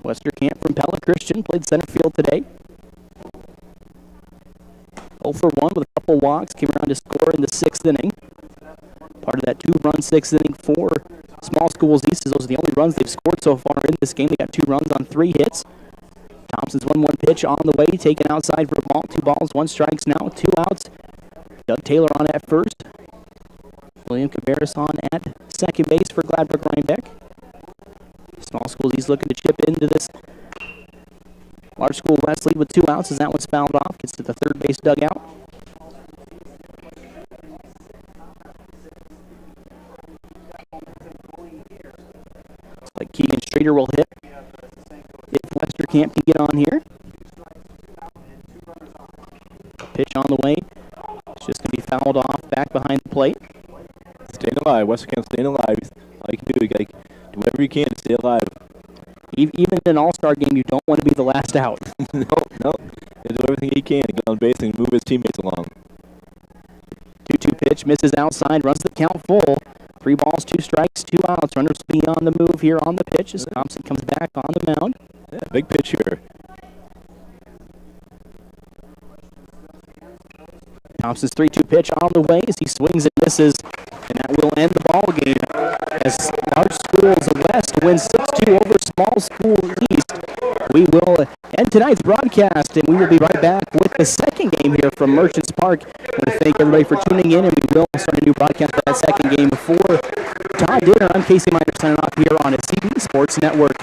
Westerkamp from Pella Christian played center field today. 0 for 1 with a couple walks. Came around to score in the 6th inning. Part of that 2-run 6th inning for Small Schools East, as those are the only runs they've scored so far in this game. They got 2 runs on 3 hits. Thompson's 1-1 pitch on the way, taken outside for a ball. 2 balls, 1 strikes now, 2 outs. Doug Taylor on at first. William Cabarrus on at second base for Gladbrook Rhinebeck. Small Schools East looking to chip into this Large School West lead with 2 outs as that one's fouled off. Gets to the third base dugout. Looks like Keegan Streeter will hit if Westerkamp can get on here. Pitch on the way. It's just going to be fouled off back behind the plate. Staying alive. Westerkamp staying alive. All you can do, you got to do whatever you can to stay alive. Even in an all-star game, you don't want to be the last out. No. He'll do everything he can to get on base and move his teammates along. 2-2 pitch, misses outside, runs the count full. 3 balls, 2 strikes, 2 outs. Runners will be on the move here on the pitch as Thompson comes back on the mound. Yeah, big pitch here. Thompson's 3-2 pitch on the way as he swings and misses, and that will end the ball game as Large Schools West wins 6-2 over Small Schools East. We will end tonight's broadcast, and we will be right back with the second game here from Merchants Park. I want to thank everybody for tuning in, and we will start a new broadcast for that second game. For Todd Dinner, I'm Casey Meyer signing off here on a CB Sports Network.